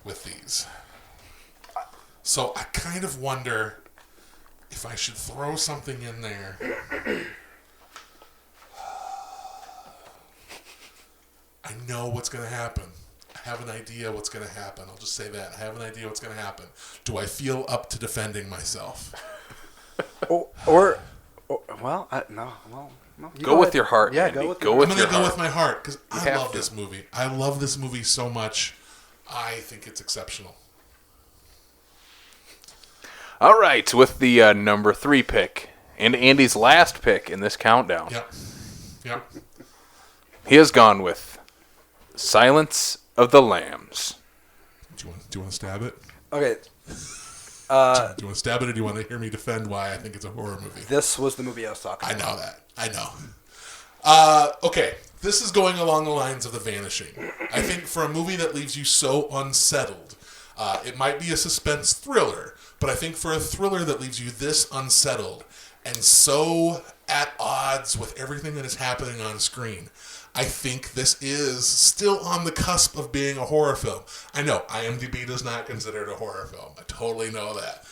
with these. So I kind of wonder if I should throw something in there. I know what's going to happen. I have an idea what's going to happen. I'll just say that. I have an idea what's going to happen. Do I feel up to defending myself? No. You Go with ahead. your heart, Yeah, Andy. go with Go your with I'm your going to go heart. with my heart because I have love to. this movie. I love this movie so much. I think it's exceptional. All right, with the number 3 pick and Andy's last pick in this countdown, Yep. he has gone with Silence of the Lambs. Do you want to stab it? Okay, Do you want to stab it, or do you want to hear me defend why I think it's a horror movie? this was the movie I was talking I about. know that. I know. Okay, this is going along the lines of The Vanishing. I think for a movie that leaves you so unsettled, it might be a suspense thriller, but I think for a thriller that leaves you this unsettled and so at odds with everything that is happening on screen, I think this is still on the cusp of being a horror film. I know IMDb does not consider it a horror film. I totally know that.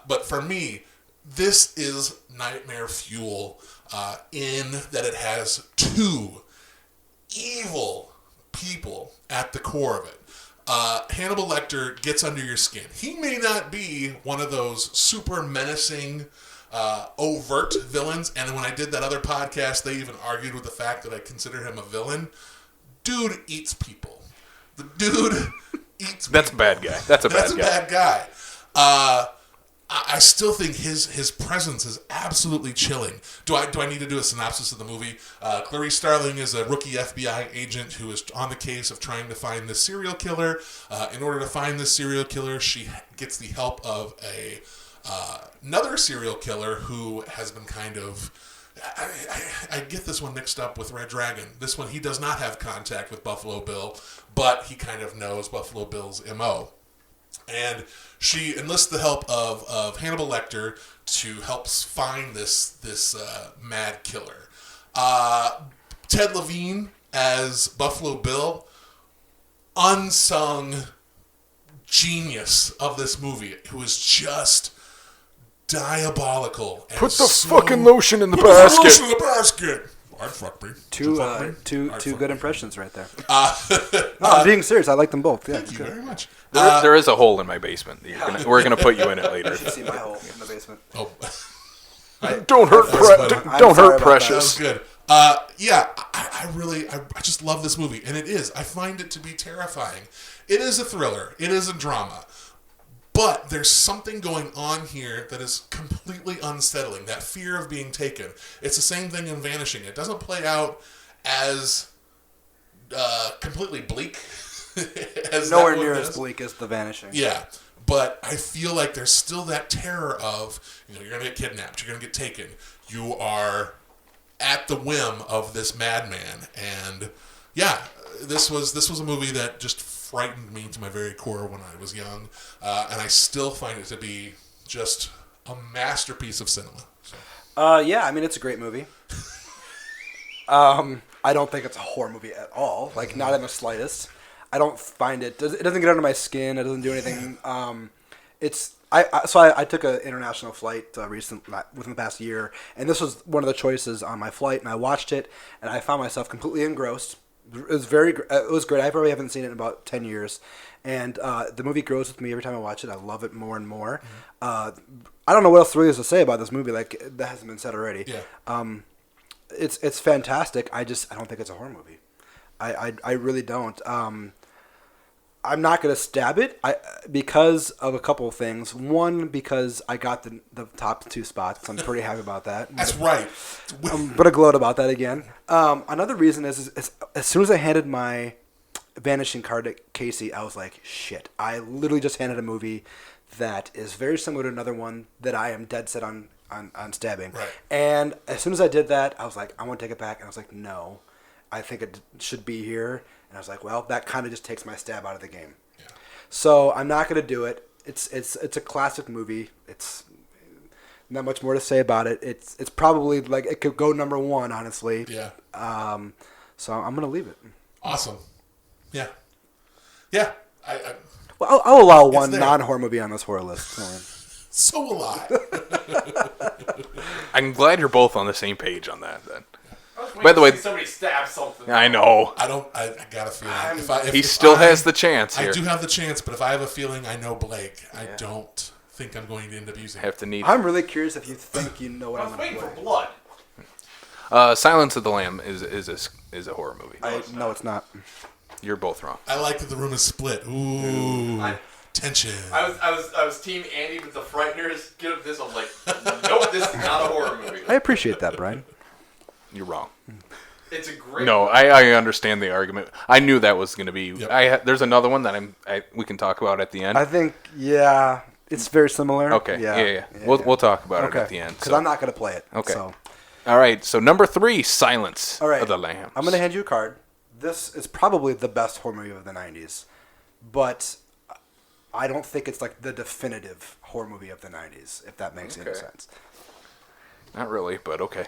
But for me, this is nightmare fuel in that it has 2 evil people at the core of it. Hannibal Lecter gets under your skin. He may not be one of those super menacing, overt villains, and when I did that other podcast, they even argued with the fact that I consider him a villain. Dude eats people. The dude eats That's a people. bad guy. That's a bad guy. I still think his presence is absolutely chilling. Do I need to do a synopsis of the movie? Clarice Starling is a rookie FBI agent who is on the case of trying to find this serial killer. In order to find this serial killer, she gets the help of another serial killer who has been kind of... I get this one mixed up with Red Dragon. This one, he does not have contact with Buffalo Bill, but he kind of knows Buffalo Bill's M.O. And she enlists the help of Hannibal Lecter to help find this mad killer. Ted Levine as Buffalo Bill, unsung genius of this movie, who is just diabolical. And Put the fucking lotion in the basket. Put the lotion in the basket. I'd fuck me. Two good impressions right there. No, I'm being serious. I like them both. Yeah, Thank you very much. There is a hole in my basement. We're gonna put you in it later. You should see my hole in the basement. Oh, Don't hurt, I'm sorry about that Precious. was good. Yeah, I just love this movie, and it is. I find it to be terrifying. It is a thriller. It is a drama. But there's something going on here that is completely unsettling. That fear of being taken. It's the same thing in Vanishing. It doesn't play out as completely bleak as Nowhere that one near does. as bleak as The Vanishing. Yeah, but I feel like there's still that terror of, you're going to get kidnapped, you're going to get taken. You are at the whim of this madman. And yeah, this was a movie that just frightened me to my very core when I was young, and I still find it to be just a masterpiece of cinema. So. Yeah, I mean, it's a great movie. I don't think it's a horror movie at all. Like, not in the slightest. I don't find it. It doesn't get under my skin. It doesn't do anything. I took an international flight within the past year, and this was one of the choices on my flight, and I watched it, and I found myself completely engrossed. It was great. I probably haven't seen it in about 10 years, and the movie grows with me every time I watch it. I love it more and more. I don't know what else there is to say about this movie. Like, that hasn't been said already. Yeah. It's fantastic. I don't think it's a horror movie. I really don't. I'm not going to stab it because of a couple of things. One, because I got the top two spots. I'm pretty happy about that. That's right. I'm going to gloat about that again. Another reason is as soon as I handed my Vanishing card to Casey, I was like, shit. I literally just handed a movie that is very similar to another one that I am dead set on stabbing. Right. And as soon as I did that, I was like, I want to take it back. And I was like, no, I think it should be here. And I was like, well, that kind of just takes my stab out of the game. Yeah. So I'm not going to do it. It's a classic movie. It's not much more to say about it. It's probably like it could go number one, honestly. Yeah. So I'm going to leave it. Awesome. Yeah. Yeah. Well, I'll allow one there. non-horror movie on this horror list. So will I. I'm glad you're both on the same page on that. Then. I was waiting By the to way- see somebody stab something. I know. I got a feeling. He still has the chance I here. do have the chance, but if I have a feeling I know Blake, I don't think I'm going to end up using Have to need. I'm really curious if you think you know what I I'm was going to waiting play. for blood. Silence of the Lamb is a horror movie. No, it's not. You're both wrong. I like that the room is split. Ooh. Tension. I was team Andy with the Frighteners. Get up this. I'm like, nope, this is not a horror movie. I appreciate that, Brian. You're wrong. It's a great. No, I understand the argument. I knew that was going to be. Yep. There's another one that we can talk about at the end. I think, it's very similar. Okay. Yeah. We'll talk about it at the end. Because So. I'm not going to play it. Okay. So. All right. So number 3, Silence All right. of the Lambs. I'm going to hand you a card. This is probably the best horror movie of the 90s. But I don't think it's like the definitive horror movie of the 90s, if that makes any sense. Not really, but okay.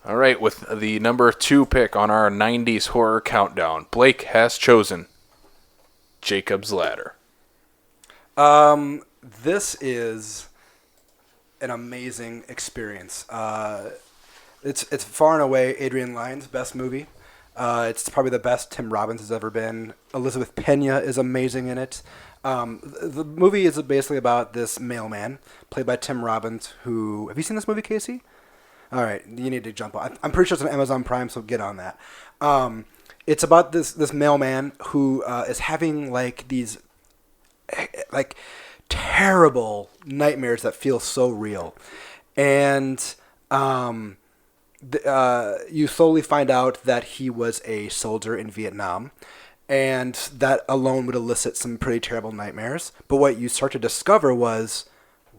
All right. With the number 2 pick on our 90s horror countdown, Blake has chosen Jacob's Ladder. This is an amazing experience. It's far and away Adrian Lyne's best movie. It's probably the best Tim Robbins has ever been. Elizabeth Pena is amazing in it. The movie is basically about this mailman played by Tim Robbins. Who have you seen this movie, Casey? All right, you need to jump on. I'm pretty sure it's on Amazon Prime, so get on that. it's about this mailman who is having like these like terrible nightmares that feel so real, and you slowly find out that he was a soldier in Vietnam, and that alone would elicit some pretty terrible nightmares. But what you start to discover was,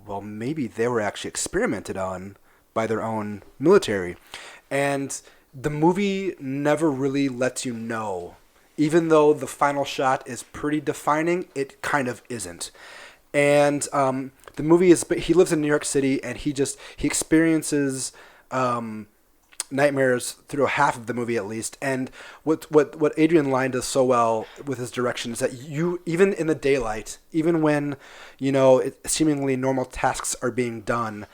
well, maybe they were actually experimented on by their own military. And the movie never really lets you know. Even though the final shot is pretty defining, it kind of isn't. And the movie is, he lives in New York City, and he experiences nightmares through half of the movie at least. And what Adrian Lyne does so well with his direction is that you, even in the daylight, even when seemingly normal tasks are being done,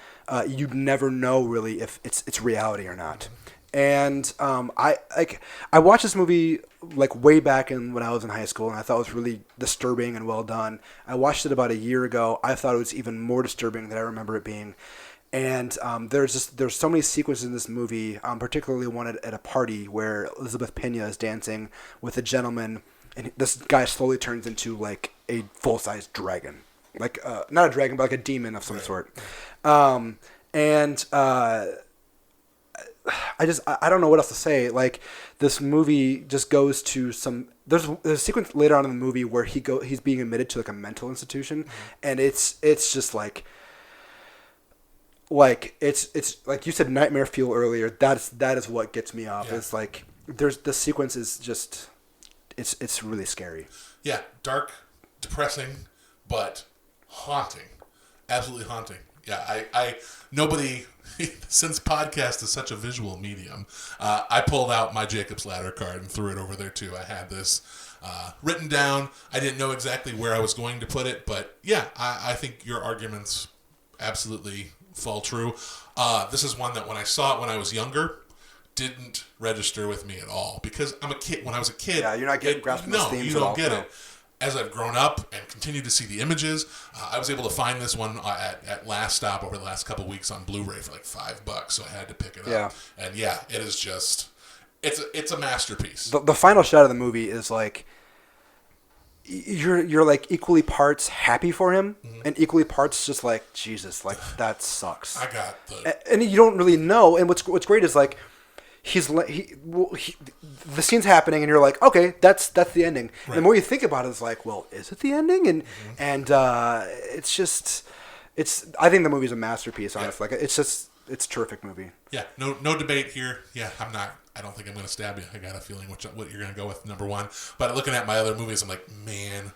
you never know really if it's reality or not. And I watched this movie like way back when I was in high school, and I thought it was really disturbing and well done. I watched it about a year ago. I thought it was even more disturbing than I remember it being. And there's so many sequences in this movie, particularly one at a party where Elizabeth Pena is dancing with a gentleman, and this guy slowly turns into like a full-size dragon, like not a dragon, but like a demon of some sort. I don't know what else to say. Like, this movie just goes to some. There's a sequence later on in the movie where he's being admitted to like a mental institution, and it's just like it's like you said, nightmare fuel earlier. That is what gets me off. Yeah. It's like the sequence is just it's really scary. Yeah, dark, depressing, but haunting, absolutely haunting. Yeah, I nobody. Since podcast is such a visual medium, I pulled out my Jacob's Ladder card and threw it over there too. I had this written down. I didn't know exactly where I was going to put it, but yeah, I think your arguments absolutely fall true. This is one that when I saw it when I was younger, didn't register with me at all because I'm a kid. When I was a kid, yeah, you're not getting grasping those themes at all. No, you don't get it. As I've grown up and continue to see the images, I was able to find this one at Last Stop over the last couple of weeks on Blu-ray for like $5, so I had to pick it up. Yeah. And yeah, it is just, it's a masterpiece. The final shot of the movie is like, you're like equally parts happy for him, and equally parts just like, Jesus, like that sucks. I got the... And you don't really know, and what's great is like, the scene's happening and you're like, okay, that's the ending. Right. And the more you think about it, it's like, well, is it the ending? And it's just, I think the movie's a masterpiece, honestly. Yeah. Like, it's a terrific movie. Yeah, no debate here. Yeah, I don't think I'm going to stab you. I got a feeling what you're going to go with number one. But looking at my other movies, I'm like, man,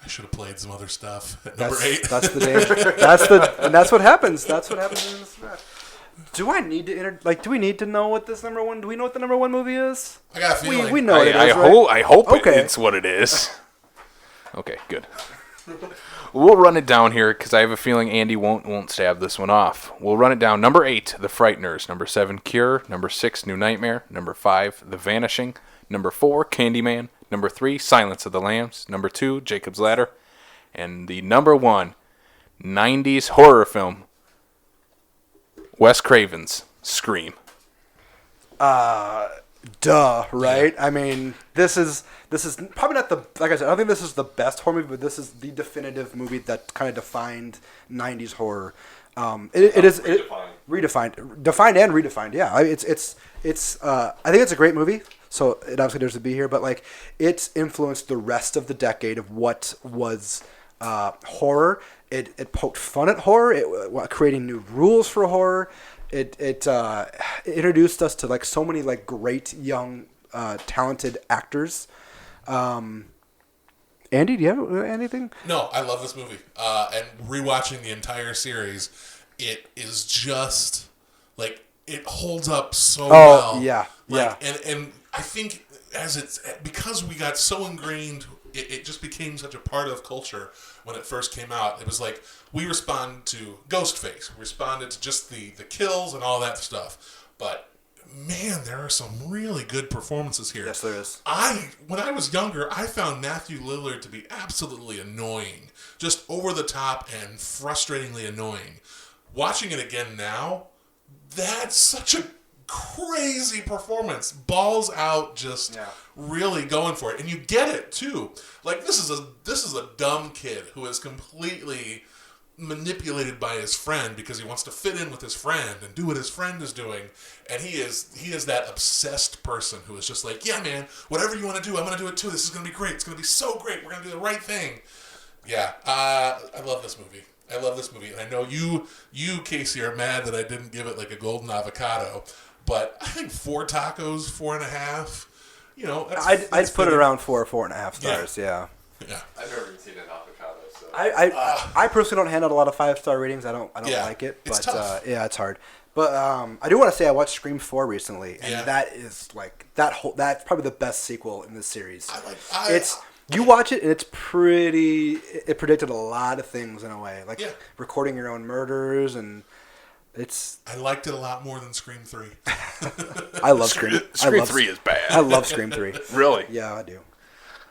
I should have played some other stuff at number 8. That's the danger. And that's what happens. That's what happens in this match. Do I need to do we need to know what this number one? Do we know what the number one movie is? I got a feeling. We know what it is, right? I hope it's what it is. Okay, good. We'll run it down here because I have a feeling Andy won't stab this one off. We'll run it down. Number 8, The Frighteners. Number 7, Cure. Number 6, New Nightmare. Number 5, The Vanishing. Number 4, Candyman. Number 3, Silence of the Lambs. Number 2, Jacob's Ladder. And the number 1, 90s horror film, Wes Craven's Scream. Right? Yeah. I mean, this is probably not like I said, I don't think this is the best horror movie, but this is the definitive movie that kind of defined 90s horror. It is defined and redefined. Yeah, it's I think it's a great movie. So it obviously deserves to be here, but like it's influenced the rest of the decade of what was horror. It poked fun at horror, creating new rules for horror. It introduced us to like so many like great young talented actors. Andy, do you have anything? No, I love this movie. And rewatching the entire series, it is just like it holds up so well. Yeah. And I think because we got so ingrained, it just became such a part of culture when it first came out. It was like we responded to Ghostface, we responded to just the kills and all that stuff. But man, there are some really good performances here. Yes, there is. When I was younger, I found Matthew Lillard to be absolutely annoying, just over the top and frustratingly annoying. Watching it again now, that's such a crazy performance, balls out, just really going for it, and you get it too. Like this is a dumb kid who is completely manipulated by his friend because he wants to fit in with his friend and do what his friend is doing, and he is that obsessed person who is just like, yeah, man, whatever you want to do, I'm gonna do it too. This is gonna be great. It's gonna be so great. We're gonna do the right thing. Yeah, I love this movie. And I know you, Casey, are mad that I didn't give it like a golden avocado, but I think 4 tacos, 4.5. You know, I'd put it around 4.5 stars. Yeah. Yeah. I've never even seen an avocado, so. I personally don't hand out a lot of 5-star ratings. I don't like it, but it's tough. yeah, it's hard. But I do want to say I watched Scream 4 recently, and that is like that's probably the best sequel in this series. You watch it, and it's pretty. It predicted a lot of things in a way, like recording your own murders, and it's. I liked it a lot more than Scream 3. I love Scream. Scream 3 is bad. I love Scream 3. Really? Yeah, I do.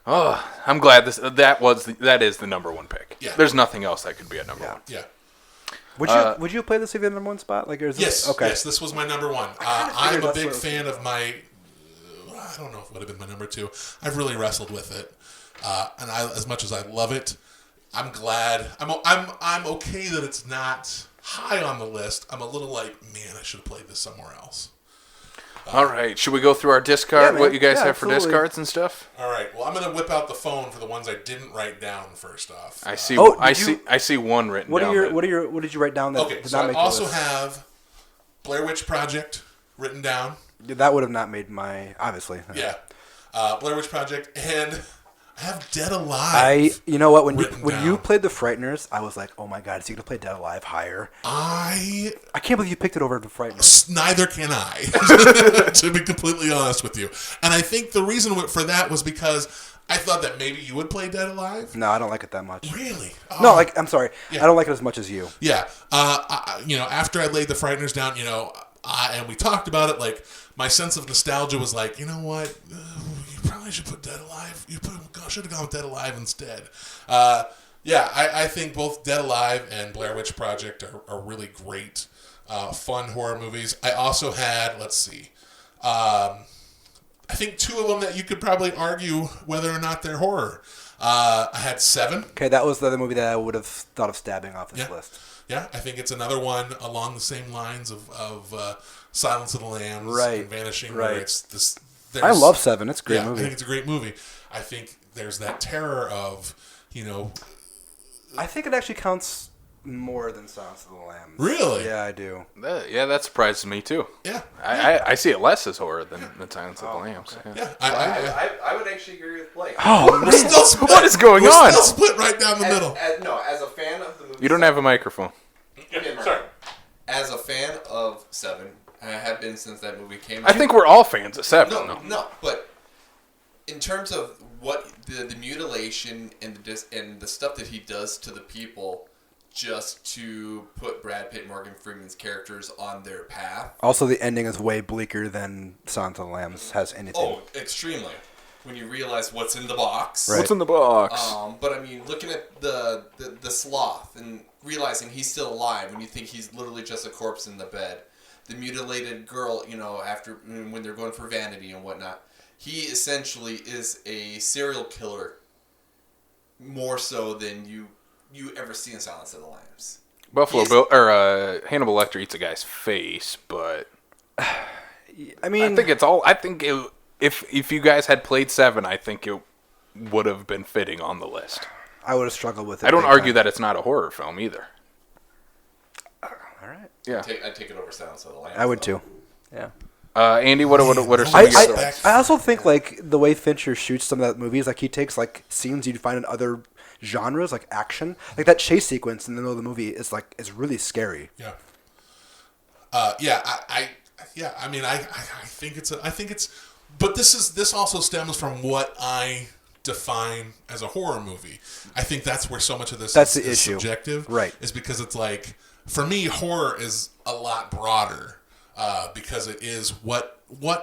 Oh, I'm glad that is the number one pick. Yeah. There's nothing else that could be a number one. Yeah. Would you play this if you had the number one spot? Like, is this, Yes. okay. Yes, this was my number one. I'm a big fan of my. I don't know if it would have been my number 2. I've really wrestled with it. And as much as I love it, I'm glad. I'm okay that it's not high on the list. I'm a little like, man, I should have played this somewhere else. All right, should we go through our discard? Yeah, what you guys have absolutely. for discards and stuff? All right. Well, I'm gonna whip out the phone for the ones I didn't write down. First off, I see. Oh, I see one written What down. what did you write down that okay. did So not I make also the list? have Blair Witch Project written down. That would have not made my obviously. Yeah, Blair Witch Project, and I have Dead Alive. You know what, when down. you played the Frighteners, I was like, oh my god, is he gonna play Dead Alive higher? I can't believe you picked it over the Frighteners. Neither can I, to be completely honest with you. And I think the reason for that was because I thought that maybe you would play Dead Alive. No, I don't like it that much. Really? No, like I'm sorry, Yeah. I don't like it as much as you. Yeah. After I laid the Frighteners down, and we talked about it, like my sense of nostalgia was like, you know what, you probably should put Dead Alive. Should have gone with Dead Alive instead. I think both Dead Alive and Blair Witch Project are really great, fun horror movies. I also had, let's see, I think 2 of them that you could probably argue whether or not they're horror. I had 7. Okay, that was the other movie that I would have thought of stabbing off this list. Yeah, I think it's another one along the same lines of Silence of the Lambs and Vanishing. Right. Where it's I love 7. It's a great movie. I think it's a great movie. I think there's that terror of, I think it actually counts more than Silence of the Lambs. Really? Yeah, I do. That surprises me too. Yeah. I see it less as horror than Silence of the Lambs. Okay. Yeah. I would actually agree with Blake. Oh, We're still split. What is going We're on? still split right down the middle. As a fan of the movie. You don't have a microphone. Sorry. As a fan of 7, and I have been since that movie came out. I think we're all fans of 7. No, but in terms of what the mutilation and the stuff that he does to the people just to put Brad Pitt and Morgan Freeman's characters on their path. Also, the ending is way bleaker than Silence of the Lambs has anything. Oh, extremely. When you realize what's in the box. Right. What's in the box? But I mean, looking at the sloth and realizing he's still alive when you think he's literally just a corpse in the bed. The mutilated girl, after when they're going for vanity and whatnot. He essentially is a serial killer more so than you ever see in Silence of the Lambs. Buffalo Bill or Hannibal Lecter eats a guy's face, but I mean, I think it's all. I think if you guys had played 7, I think it would have been fitting on the list. I would have struggled with it. I don't argue that it's not a horror film either. All right. Yeah, I'd take it over Silence of the Lambs. I would too. Yeah. Andy, what are some of your other ones? I also think like the way Fincher shoots some of that movies, like he takes like scenes you'd find in other genres, like action, like that chase sequence in the middle of the movie is really scary. Yeah. I think it's, but this also stems from what I define as a horror movie. I think that's where so much of this is issue. Subjective, right? Is because it's like, for me, horror is a lot broader. Because it is what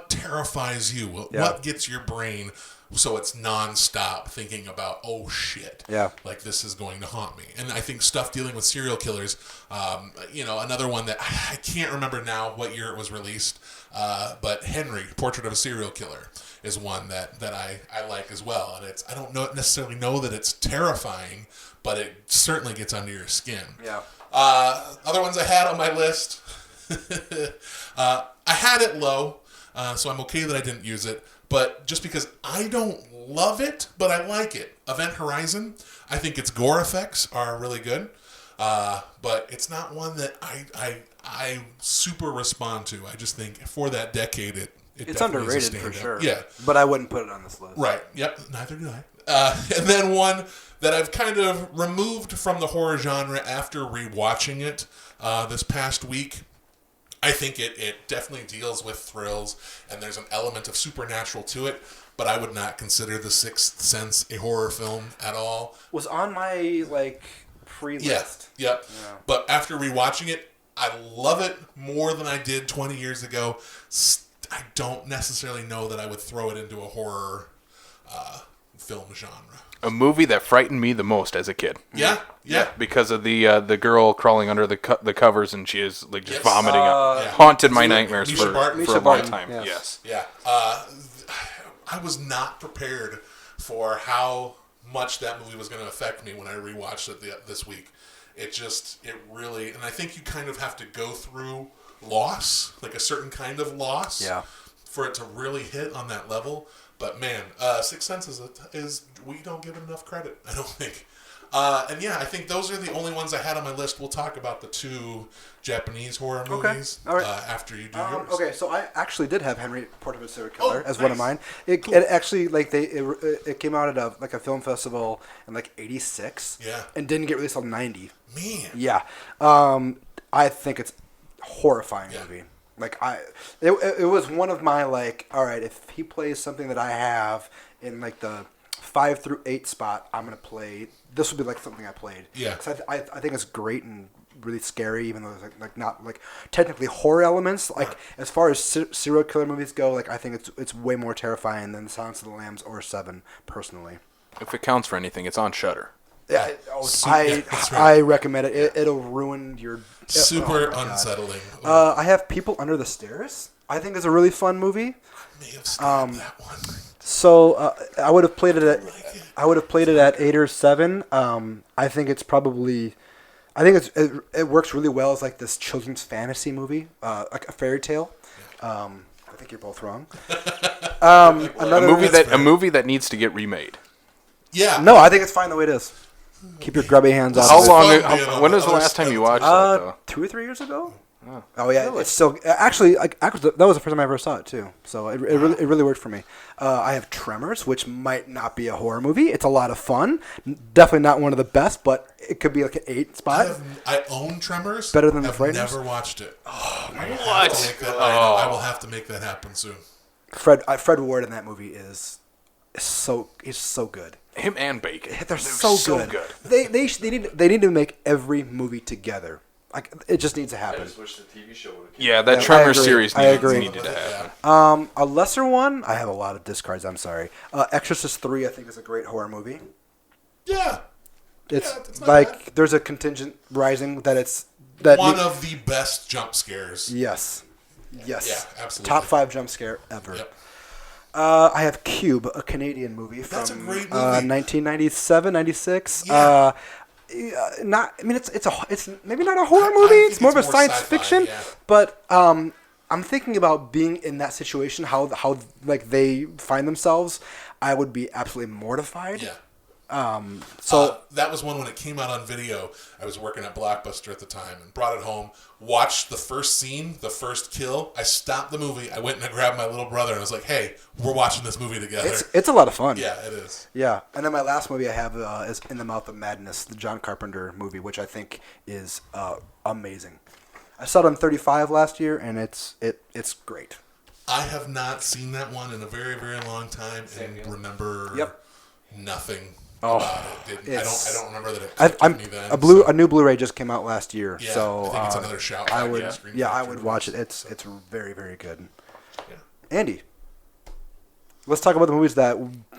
terrifies you, what gets your brain so it's nonstop thinking about, oh shit, Yeah. like this is going to haunt me. And I think stuff dealing with serial killers, another one that I can't remember now what year it was released, but Henry, Portrait of a Serial Killer, is one that I like as well. And I don't necessarily know that it's terrifying, but it certainly gets under your skin. Yeah. Other ones I had on my list, I had it low, so I'm okay that I didn't use it. But just because I don't love it, but I like it. Event Horizon, I think its gore effects are really good. But it's not one that I super respond to. I just think for that decade, it's underrated for sure. Yeah. But I wouldn't put it on this list. Right. Yep. Neither do I. And then one that I've kind of removed from the horror genre after rewatching it this past week. I think it definitely deals with thrills, and there's an element of supernatural to it, but I would not consider The Sixth Sense a horror film at all. Was on my, pre-list. Yeah. But after rewatching it, I love it more than I did 20 years ago. I don't necessarily know that I would throw it into a horror film genre. A movie that frightened me the most as a kid. Yeah. Because of the girl crawling under the covers and she is like just vomiting up. Yeah. Haunted my nightmares Misha Barton. for a long time. Yes. Yeah. I was not prepared for how much that movie was going to affect me when I rewatched it this week. It really, and I think you kind of have to go through loss, like a certain kind of loss, for it to really hit on that level. But man, Sixth Sense is we don't give it enough credit, I don't think. And yeah, I think those are the only ones I had on my list. We'll talk about the 2 Japanese horror movies All right. after you do yours. Okay, so I actually did have Henry Portrait of a Serial Killer as one of mine. It actually it came out at a film festival in '86. Yeah. And didn't get released until '90. Man. Yeah. I think it's a horrifying movie. It was one of my all right, if he plays something that I have in the 5 through 8 spot, I'm gonna play. This would be something I played. Yeah. 'Cause I think it's great and really scary, even though there's not technically horror elements. As far as serial killer movies go, I think it's way more terrifying than Silence of the Lambs or Seven, personally. If it counts for anything, it's on Shudder. Yeah, that's I right. recommend it. It'll ruin your Super unsettling. I have People Under the Stairs. I think is a really fun movie. I may have stopped that one. So I would have played it at 8 or 7. I think it's probably. I think it works really well as this children's fantasy movie, like a fairy tale. I think you're both wrong. A movie that needs to get remade. Yeah. No, I think it's fine the way it is. Keep your grubby hands off. How it. long? When was the last time you watched that? Though? 2 or 3 years ago. Oh yeah, really? It's still actually that was the first time I ever saw it too. So it really worked for me. I have Tremors, which might not be a horror movie. It's a lot of fun. Definitely not one of the best, but it could be an 8 spot. I own Tremors. Better than The I've Frighteners? never watched it. What? I will have to make that happen soon. Fred Ward in that movie is so good. Him and Bacon. They're so good. They need to make every movie together. It just needs to happen. I just wish the TV show would have came. Yeah, that Tremors series agree. needed to happen. A lesser one, I have a lot of discards. I'm sorry. Exorcist 3, I think, is a great horror movie. Yeah. It's like there's a contingent rising that one of the best jump scares. Yes. Yeah, absolutely. Top 5 jump scare ever. Yep. I have Cube, a Canadian movie from That's a great movie. 1997, 96. Yeah. It's maybe not a horror movie. It's more of a science fiction. Yeah. But I'm thinking about being in that situation, how they find themselves. I would be absolutely mortified. Yeah. So that was one when it came out on video. I was working at Blockbuster at the time and brought it home. Watched the first scene, the first kill. I stopped the movie. I went and I grabbed my little brother and I was like, "Hey, we're watching this movie together." It's a lot of fun. Yeah, it is. Yeah, and then my last movie I have is In the Mouth of Madness, the John Carpenter movie, which I think is amazing. I saw it on 35 last year, and it's great. I have not seen that one in a very, very long time and remember nothing. About it. I don't remember that it clicked with me then. A new Blu-ray just came out last year, Yeah, so I think it's another shout. I would watch it. It's very, very good. Yeah. Andy, let's talk about the movies that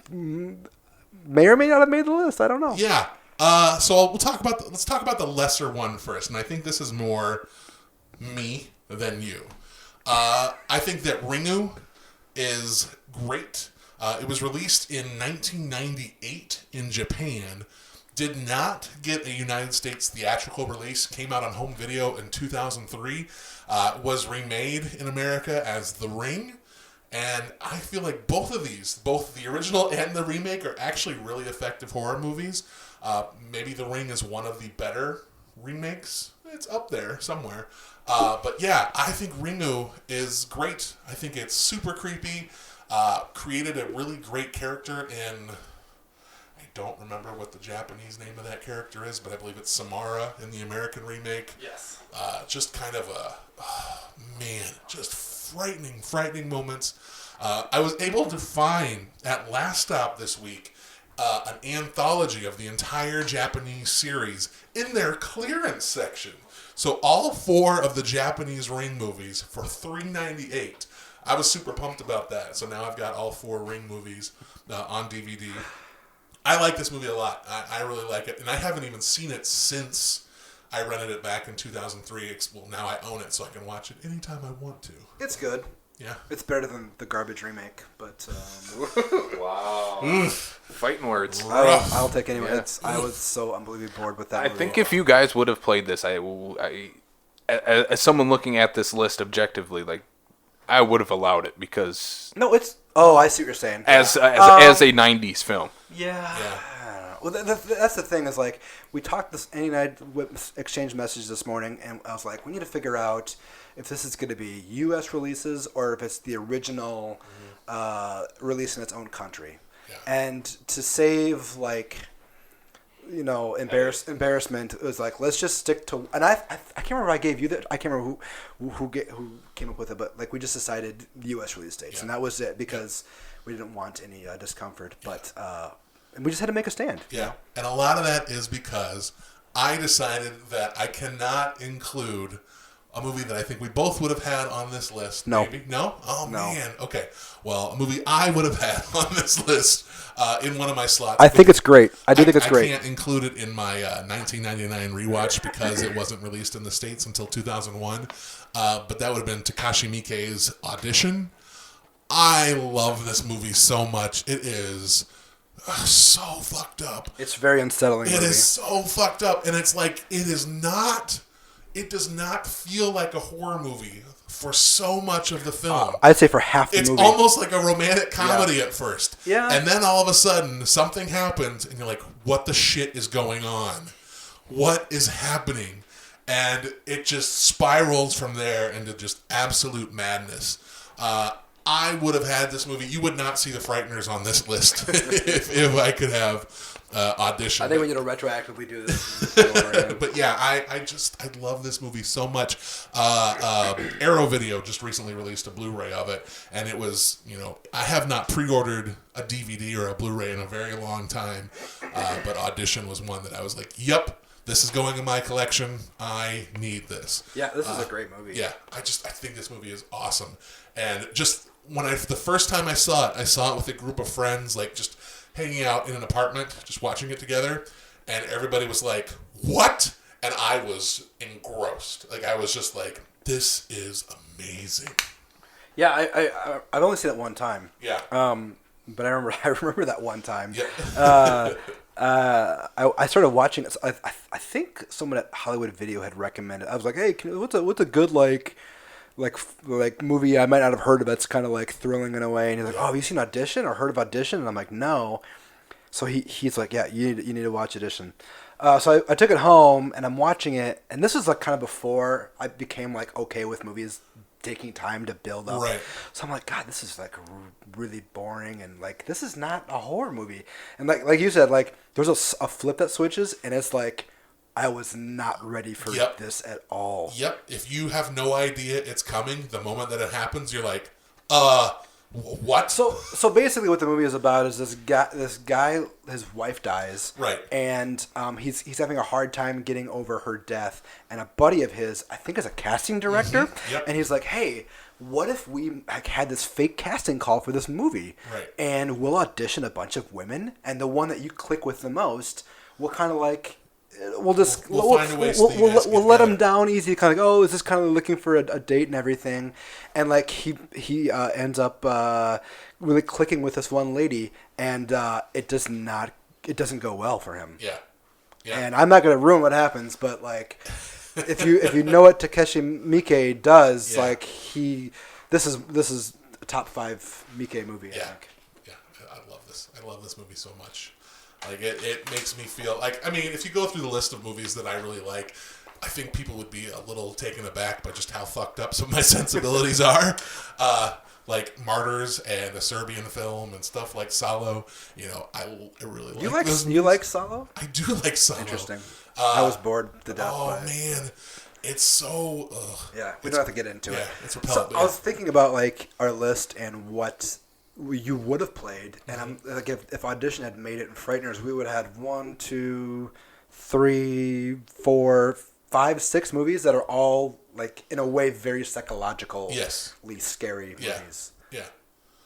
may or may not have made the list. I don't know. Yeah. So let's talk about the lesser one first, and I think this is more me than you. I think that Ringu is great. It was released in 1998 in Japan. Did not get a United States theatrical release. Came out on home video in 2003. Was remade in America as The Ring. And I feel like both of these, both the original and the remake, are actually really effective horror movies. Maybe The Ring is one of the better remakes. It's up there somewhere. But yeah, I think Ringu is great. I think it's super creepy. Created a really great character in... I don't remember what the Japanese name of that character is, but I believe it's Samara in the American remake. Yes. Just kind of just frightening moments. I was able to find at Last Stop this week an anthology of the entire Japanese series in their clearance section. So all 4 of the Japanese Ring movies for $3.98. I was super pumped about that. So now I've got all 4 Ring movies on DVD. I like this movie a lot. I really like it. And I haven't even seen it since I rented it back in 2003. Well, now I own it, so I can watch it anytime I want to. It's good. Yeah. It's better than the garbage remake, but... Wow. Fighting words. I'll take any Yeah. I was so unbelievably bored with that I movie. think if you guys would have played this, as someone looking at this list objectively, like, I would have allowed it because... No, it's... Oh, I see what you're saying. As a 90s film. Yeah. Yeah. Well, that's the thing is, like, we talked this... Andy and I exchanged messages this morning, and I was like, we need to figure out if this is going to be U.S. releases or if it's the original release in its own country. Yeah. And to save, like... embarrassment. It was like, let's just stick to. And I can't remember. I gave you that. I can't remember who came up with it, but like we just decided the U.S. release dates, and that was it because we didn't want any discomfort. But and we just had to make a stand. Yeah, and a lot of that is because I decided that I cannot include a movie that I think we both would have had on this list. No. Maybe? No? Oh, No. man. Okay. Well, a movie I would have had on this list in one of my slots. I think it's great. I think it's great. I can't include it in my 1999 rewatch because it wasn't released in the States until 2001. But that would have been Takashi Miike's Audition. I love this movie so much. It is so fucked up. It's very unsettling. It movie. is so fucked up. And it's like, it does not feel like a horror movie for so much of the film. I'd say for half the It's movie. almost like a romantic comedy at first. Yeah. And then all of a sudden, something happens, and you're like, what the shit is going on? What is happening? And it just spirals from there into just absolute madness. I would have had this movie. You would not see The Frighteners on this list if I could have Audition. I think we need to retroactively do this. But yeah, I love this movie so much. Arrow Video just recently released a Blu-ray of it, and it was, I have not pre-ordered a DVD or a Blu-ray in a very long time, but Audition was one that I was like, yep, this is going in my collection. I need this. Yeah, this is a great movie. Yeah, I think this movie is awesome. And just the first time I saw it with a group of friends, like just hanging out in an apartment, just watching it together, and everybody was like, what? And I was engrossed. Like, I was just like, this is amazing. Yeah, I've only seen it one time. Yeah. But I remember that one time. Yeah. I started watching it. I think someone at Hollywood Video had recommended. I was like, hey, what's a good like movie I might not have heard of that's kind of like thrilling in a way? And he's like, oh, have you seen Audition or heard of Audition? And I'm like, no. So he's like, yeah, you need to watch Audition. So I took it home and I'm watching it, and this is like kind of before I became like okay with movies taking time to build up. Right. So I'm like, God, this is like really boring, and like this is not a horror movie. And like you said, like there's a flip that switches, and it's like I was not ready for this at all. Yep. If you have no idea it's coming, the moment that it happens, you're like, what? So basically, what the movie is about is this guy, his wife dies, right? And he's having a hard time getting over her death. And a buddy of his, I think, is a casting director, Mm-hmm. Yep. And he's like, "Hey, what if we had this fake casting call for this movie? Right. And we'll audition a bunch of women, and the one that you click with the most will kind of like, we'll just We'll find a way so you guys we'll get let him together. down easy, kind of like, oh, is this kind of looking for a date and everything, and like he ends up really clicking with this one lady, and it doesn't go well for him. Yeah. Yeah. And I'm not gonna ruin what happens, but like, if you know what Takeshi Miike does, Yeah. like this is a top 5 Miike movie. I Yeah. think. Yeah. I love this. I love this movie so much. Like it makes me feel like, I mean, if you go through the list of movies that I really like, I think people would be a little taken aback by just how fucked up some of my sensibilities are. Like Martyrs and a Serbian film and stuff like Salo. You know, I really like those You movies. like Solo? I do like Salo. Interesting. I was bored to death. Oh by it. man, it's so. Yeah, we don't have to get into Yeah, it. it's So repellent. but I was thinking about like our list and what you would have played, and I'm like, if Audition had made it in Frighteners, we would have had 1, 2, 3, 4, 5, 6 movies that are all like in a way very psychologically scary Yeah. movies. Yeah.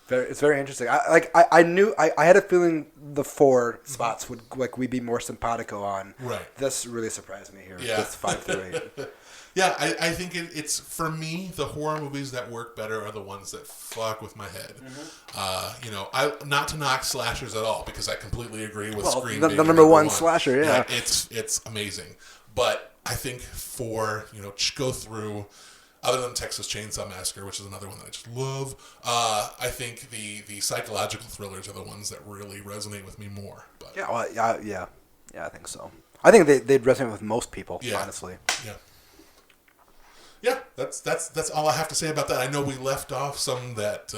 It's very interesting. I knew I had a feeling the 4 spots would like we'd be more simpatico on. Right. This really surprised me here. Yeah. This 5 through 8. Yeah, I think it's, for me, the horror movies that work better are the ones that fuck with my head. You know, not to knock slashers at all, because I completely agree with Well, Scream the being number one slasher, yeah. it's amazing. But I think for, you know, go through, other than Texas Chainsaw Massacre, which is another one that I just love, I think the psychological thrillers are the ones that really resonate with me more. But Yeah, well, yeah, I think so. I think they'd resonate with most people, Yeah. honestly. Yeah. Yeah, that's all I have to say about that. I know we left off some that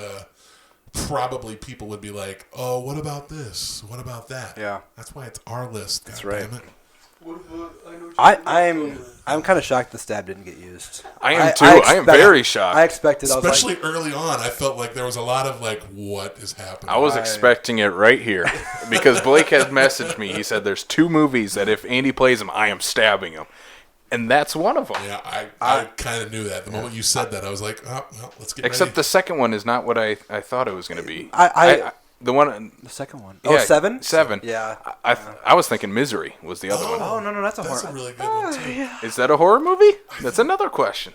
probably people would be like, "Oh, what about this? What about that?" Yeah. That's why it's our list. That's God right. damn it. I'm kind of shocked the stab didn't get used. I am too. I am very shocked. I expected. Especially I was early on, I felt like there was a lot of like, "What is happening?" I was expecting it right here because Blake had messaged me. He said there's 2 movies that if Andy plays them, I am stabbing him. And that's one of them. Yeah, I kind of knew that. The moment you said that, I was like, "Oh, well, let's get Except ready." the second one is not what I thought it was going to be. The one... the second one. Yeah, Oh, 7? 7. Yeah. I was thinking Misery was the other one. Oh no, that's a That's horror. a really good one too. Is that a horror movie? That's another question.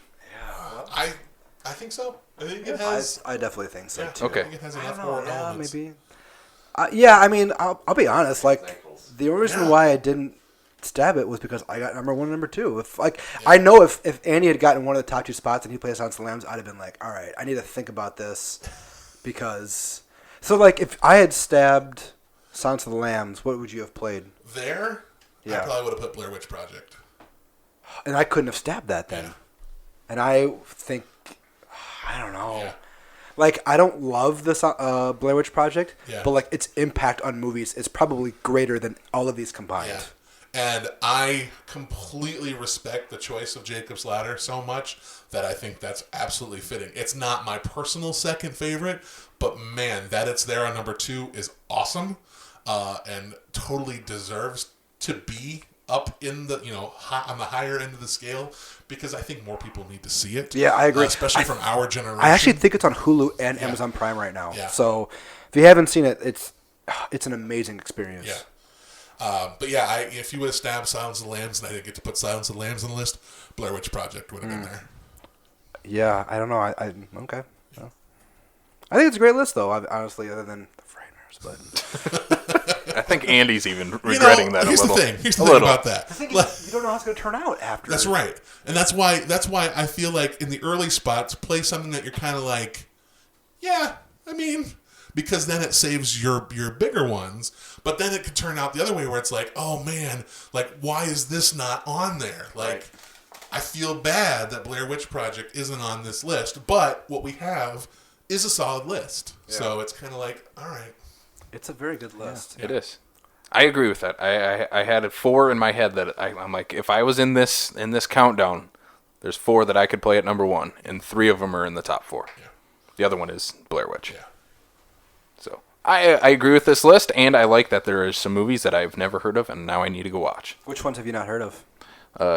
I think so. I think it has. I definitely think so Yeah, too. Okay. I think it has I enough don't know. horror Yeah, elements. maybe. Yeah, I mean, I'll be honest. Like, the only reason why I didn't stab it was because I got number 1 and number 2. If I know if Andy had gotten one of the top 2 spots and he played Silence of the Lambs, I'd have been like, all right, I need to think about this because. So like, if I had stabbed Silence of the Lambs, what would you have played? There, Yeah. I probably would have put Blair Witch Project. And I couldn't have stabbed that then. Yeah. And I think, I don't know. Yeah. Like, I don't love this Blair Witch Project, Yeah. but like its impact on movies is probably greater than all of these combined. Yeah. And I completely respect the choice of Jacob's Ladder so much that I think that's absolutely fitting. It's not my personal second favorite, but man, that it's there on number 2 is awesome, and totally deserves to be up in the, you know, on the higher end of the scale, because I think more people need to see it. Yeah, I agree. Especially from our generation. I actually think it's on Hulu and Amazon Prime right now. Yeah. So if you haven't seen it, it's an amazing experience. Yeah. But yeah, if you would have stabbed Silence of the Lambs and I didn't get to put Silence of the Lambs on the list, Blair Witch Project would have been there. Yeah, I don't know. Okay. Well, I think it's a great list, though. Honestly, other than the Frighteners, but I think Andy's even regretting that a here's little. Here's the thing about that. I think you don't know how it's going to turn out after. That's right, and that's why I feel like in the early spots, play something that you're kind of like, yeah, I mean, because then it saves your bigger ones. But then it could turn out the other way where it's like, oh man, like why is this not on there? Like, Right. I feel bad that Blair Witch Project isn't on this list, but what we have is a solid list. Yeah. So it's kind of like, all right. It's a very good list. It is. I agree with that. I had 4 in my head that I'm like, if I was in this countdown, there's 4 that I could play at number 1, and 3 of them are in the top 4. Yeah. The other one is Blair Witch. Yeah. So I agree with this list, and I like that there are some movies that I've never heard of, and now I need to go watch. Which ones have you not heard of?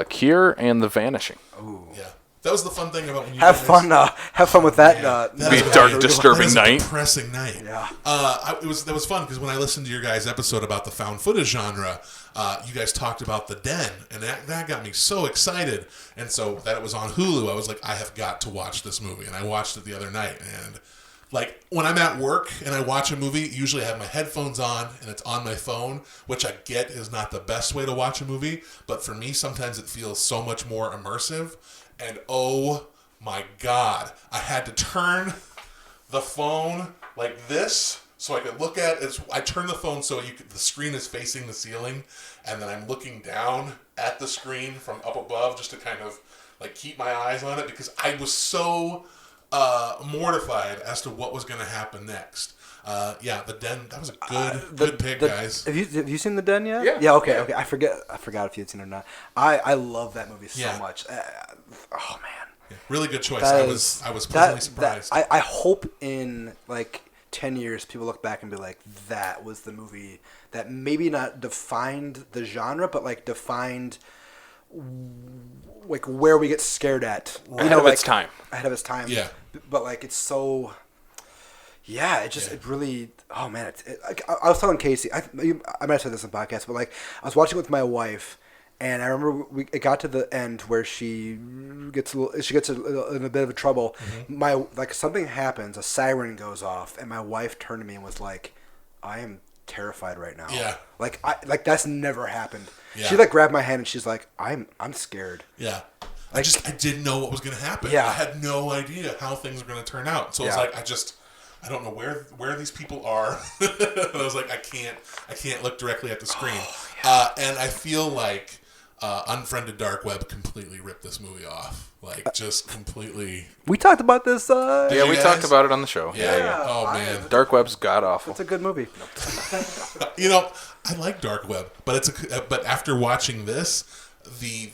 Cure and The Vanishing. Ooh. Yeah. That was the fun thing about when you Have fun with that. That Be is a dark, that disturbing is night. A depressing night. Yeah. That was fun because when I listened to your guys' episode about the found footage genre, you guys talked about The Den, and that got me so excited. And so that it was on Hulu, I was like, I have got to watch this movie, and I watched it the other night. And like when I'm at work and I watch a movie, usually I have my headphones on and it's on my phone, which I get is not the best way to watch a movie, but for me sometimes it feels so much more immersive. And oh my God, I had to turn the phone like this so I could look at it. I turned the phone so the screen is facing the ceiling, and then I'm looking down at the screen from up above just to kind of like keep my eyes on it because I was so mortified as to what was going to happen next. The Den. That was a good pick, guys. Have you seen The Den yet? Yeah. Yeah. Okay. I forgot if you'd seen it or not. I love that movie so much. Oh man. Yeah, really good choice. I was pleasantly surprised. I hope in like 10 years people look back and be like, that was the movie that maybe not defined the genre, but like defined like where we get scared at. Ahead of its time. Ahead of its time. Yeah. But like it's so. Yeah, it really. Oh man, I was telling Casey. I might have said this in the podcast, but like I was watching with my wife, and I remember it got to the end where she gets in a bit of trouble. Mm-hmm. Something happens, a siren goes off, and my wife turned to me and was like, "I am terrified right now." Yeah. Like that's never happened. Yeah. She like grabbed my hand and she's like, "I'm scared." Yeah. I didn't know what was going to happen. Yeah. I had no idea how things were going to turn out. So it's like I don't know where these people are. And I was like, I can't look directly at the screen. And I feel like Unfriended Dark Web completely ripped this movie off. Like just completely. We talked about this. Yeah, we talked about it on the show. Yeah. Oh man. Dark Web's god awful. It's a good movie. I like Dark Web, but after watching this, the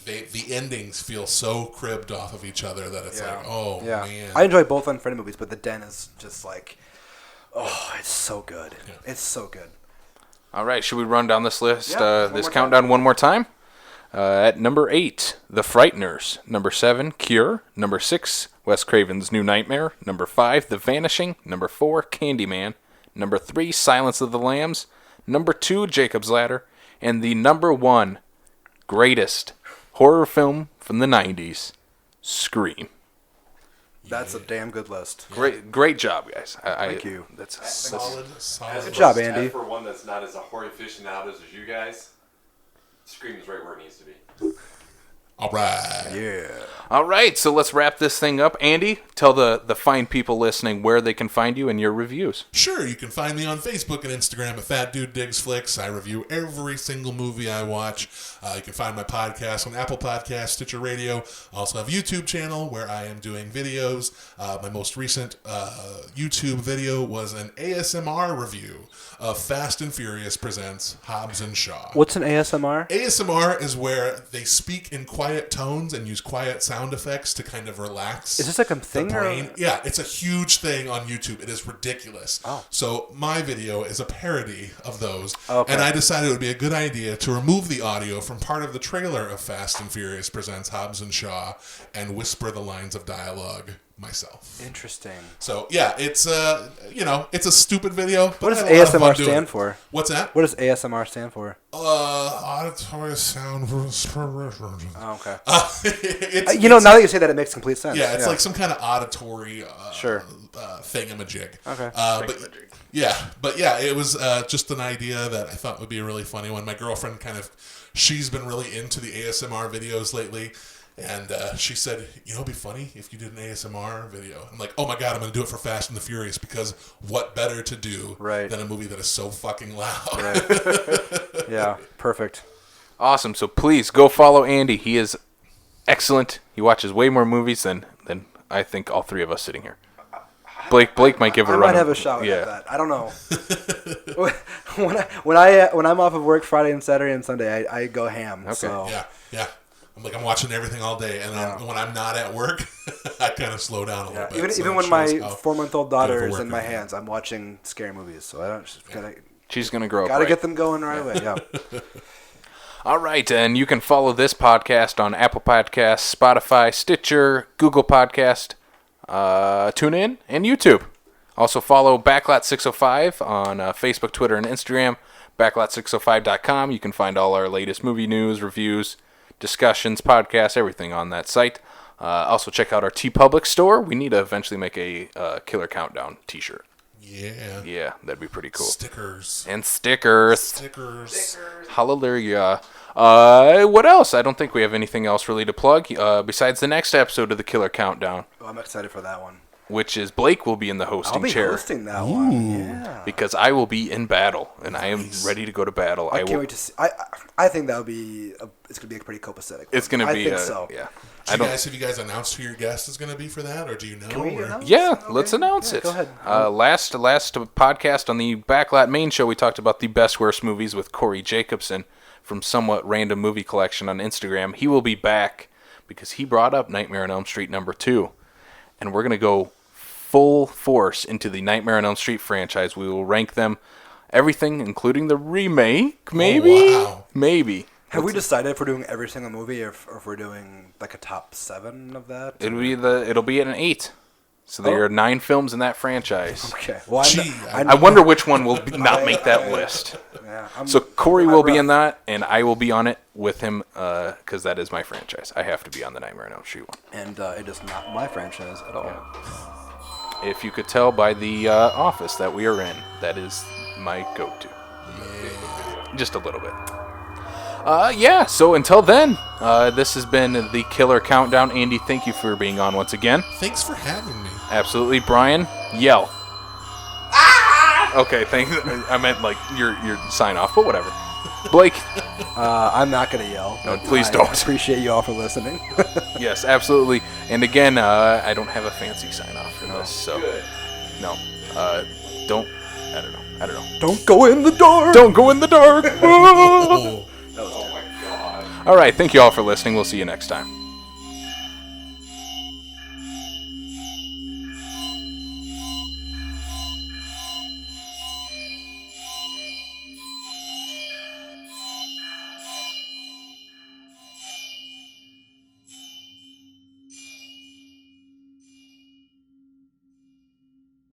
endings feel so cribbed off of each other that it's man. I enjoy both Unfriended movies, but The Den is just like, it's so good. Yeah. It's so good. All right, should we run down this list, this more countdown one more time? At number 8, The Frighteners. Number 7, Cure. Number 6, Wes Craven's New Nightmare. Number 5, The Vanishing. Number 4, Candyman. Number 3, Silence of the Lambs. Number 2, Jacob's Ladder. And the number 1 greatest horror film from the 90s, Scream. That's a damn good list. Great job, guys. Thank you. That's solid. Good job, Andy. For one that's not as a horror aficionado as you guys, Scream is right where it needs to be. All right. Yeah. All right, so let's wrap this thing up. Andy, tell the fine people listening where they can find you and your reviews. Sure, you can find me on Facebook and Instagram at Fat Dude Digs Flicks. I review every single movie I watch. You can find my podcast on Apple Podcasts, Stitcher Radio. I also have a YouTube channel where I am doing videos. My most recent YouTube video was an ASMR review of Fast and Furious Presents Hobbs and Shaw. What's an ASMR? ASMR is where they speak in quiet tones and use quiet sound effects to kind of relax. Is this like a thing? The brain. Yeah, it's a huge thing on YouTube. It is ridiculous. Oh. So my video is a parody of those. Okay. And I decided it would be a good idea to remove the audio from part of the trailer of Fast and Furious Presents Hobbs and Shaw and whisper the lines of dialogue myself. Interesting. So yeah, it's it's a stupid video. But What does I had a lot of fun ASMR doing stand it. for? What's that? What does ASMR stand for? Auditory sound. Oh, okay. It's, now that you say that, it makes complete sense. yeah, it's like some kind of auditory Sure. thingamajig. Okay. But it was just an idea that I thought would be a really funny one. My girlfriend she's been really into the ASMR videos lately. And she said, it'd be funny if you did an ASMR video. I'm like, oh my God, I'm going to do it for Fast and the Furious because what better to do than a movie that is so fucking loud. Right. Yeah, perfect. Awesome. So please go follow Andy. He is excellent. He watches way more movies than I think all three of us sitting here. Blake might give a run. I might have a shot at that. I don't know. when I'm off of work Friday and Saturday and Sunday, I go ham. Okay. So. Yeah. I'm watching everything all day, and when I'm not at work, I kind of slow down a little bit. Even when my 4-month-old daughter is in my hands, I'm watching scary movies. So I don't. She's gonna grow up. Gotta get them going right away. Yeah. All right, and you can follow this podcast on Apple Podcasts, Spotify, Stitcher, Google Podcast, TuneIn, and YouTube. Also follow Backlot605 on Facebook, Twitter, and Instagram. Backlot605.com. You can find all our latest movie news, reviews, discussions, podcasts, everything on that site. Also check out our TeePublic store. We need to eventually make a Killer Countdown t-shirt. Yeah. Yeah, that'd be pretty cool. Stickers. And stickers. Stickers. Hallelujah. What else? I don't think we have anything else really to plug besides the next episode of the Killer Countdown, Oh, I'm excited for that one. which is Blake will be in the hosting I'll be chair hosting that one. Yeah. because I will be in battle and I am ready to go to battle. I can't wait to see. I think that would be. It's gonna be a pretty copacetic. It's going to I be. think so. Yeah. Have you guys announced who your guest is going to be for that, or do you know? Can we or- announce? Yeah, Okay. let's announce Yeah, it. Go ahead. Last podcast on the Backlot main show, we talked about the best worst movies with Corey Jacobson from Somewhat Random Movie Collection on Instagram. He will be back because he brought up Nightmare on Elm Street #2, and we're gonna go full force into the Nightmare on Elm Street franchise. We will rank them, everything, including the remake. Maybe, wow. maybe. Have we decided if we're doing every single movie, or if we're doing like a top 7 of that? It'll be an 8. So there are 9 films in that franchise. Okay. Well, Gee, I wonder which one will not make that list. Yeah, So Corey will be rough. in that, and I will be on it with him because that is my franchise. I have to be on the Nightmare on Elm Street one. And it is not my franchise at all. If you could tell by the office that we are in, that is my go-to. Just a little bit. Yeah, so until then, this has been the Killer Countdown. Andy, thank you for being on once again. Thanks for having me. Absolutely. Brian, yell. Okay, I meant like your sign off, but whatever. Blake, I'm not gonna yell. No, but please I don't. Appreciate you all for listening. yes, absolutely. And again, I don't have a fancy sign off for this, so no. Don't. I don't know. Don't go in the dark. Don't go in the dark. Oh. All right, thank you all for listening. We'll see you next time.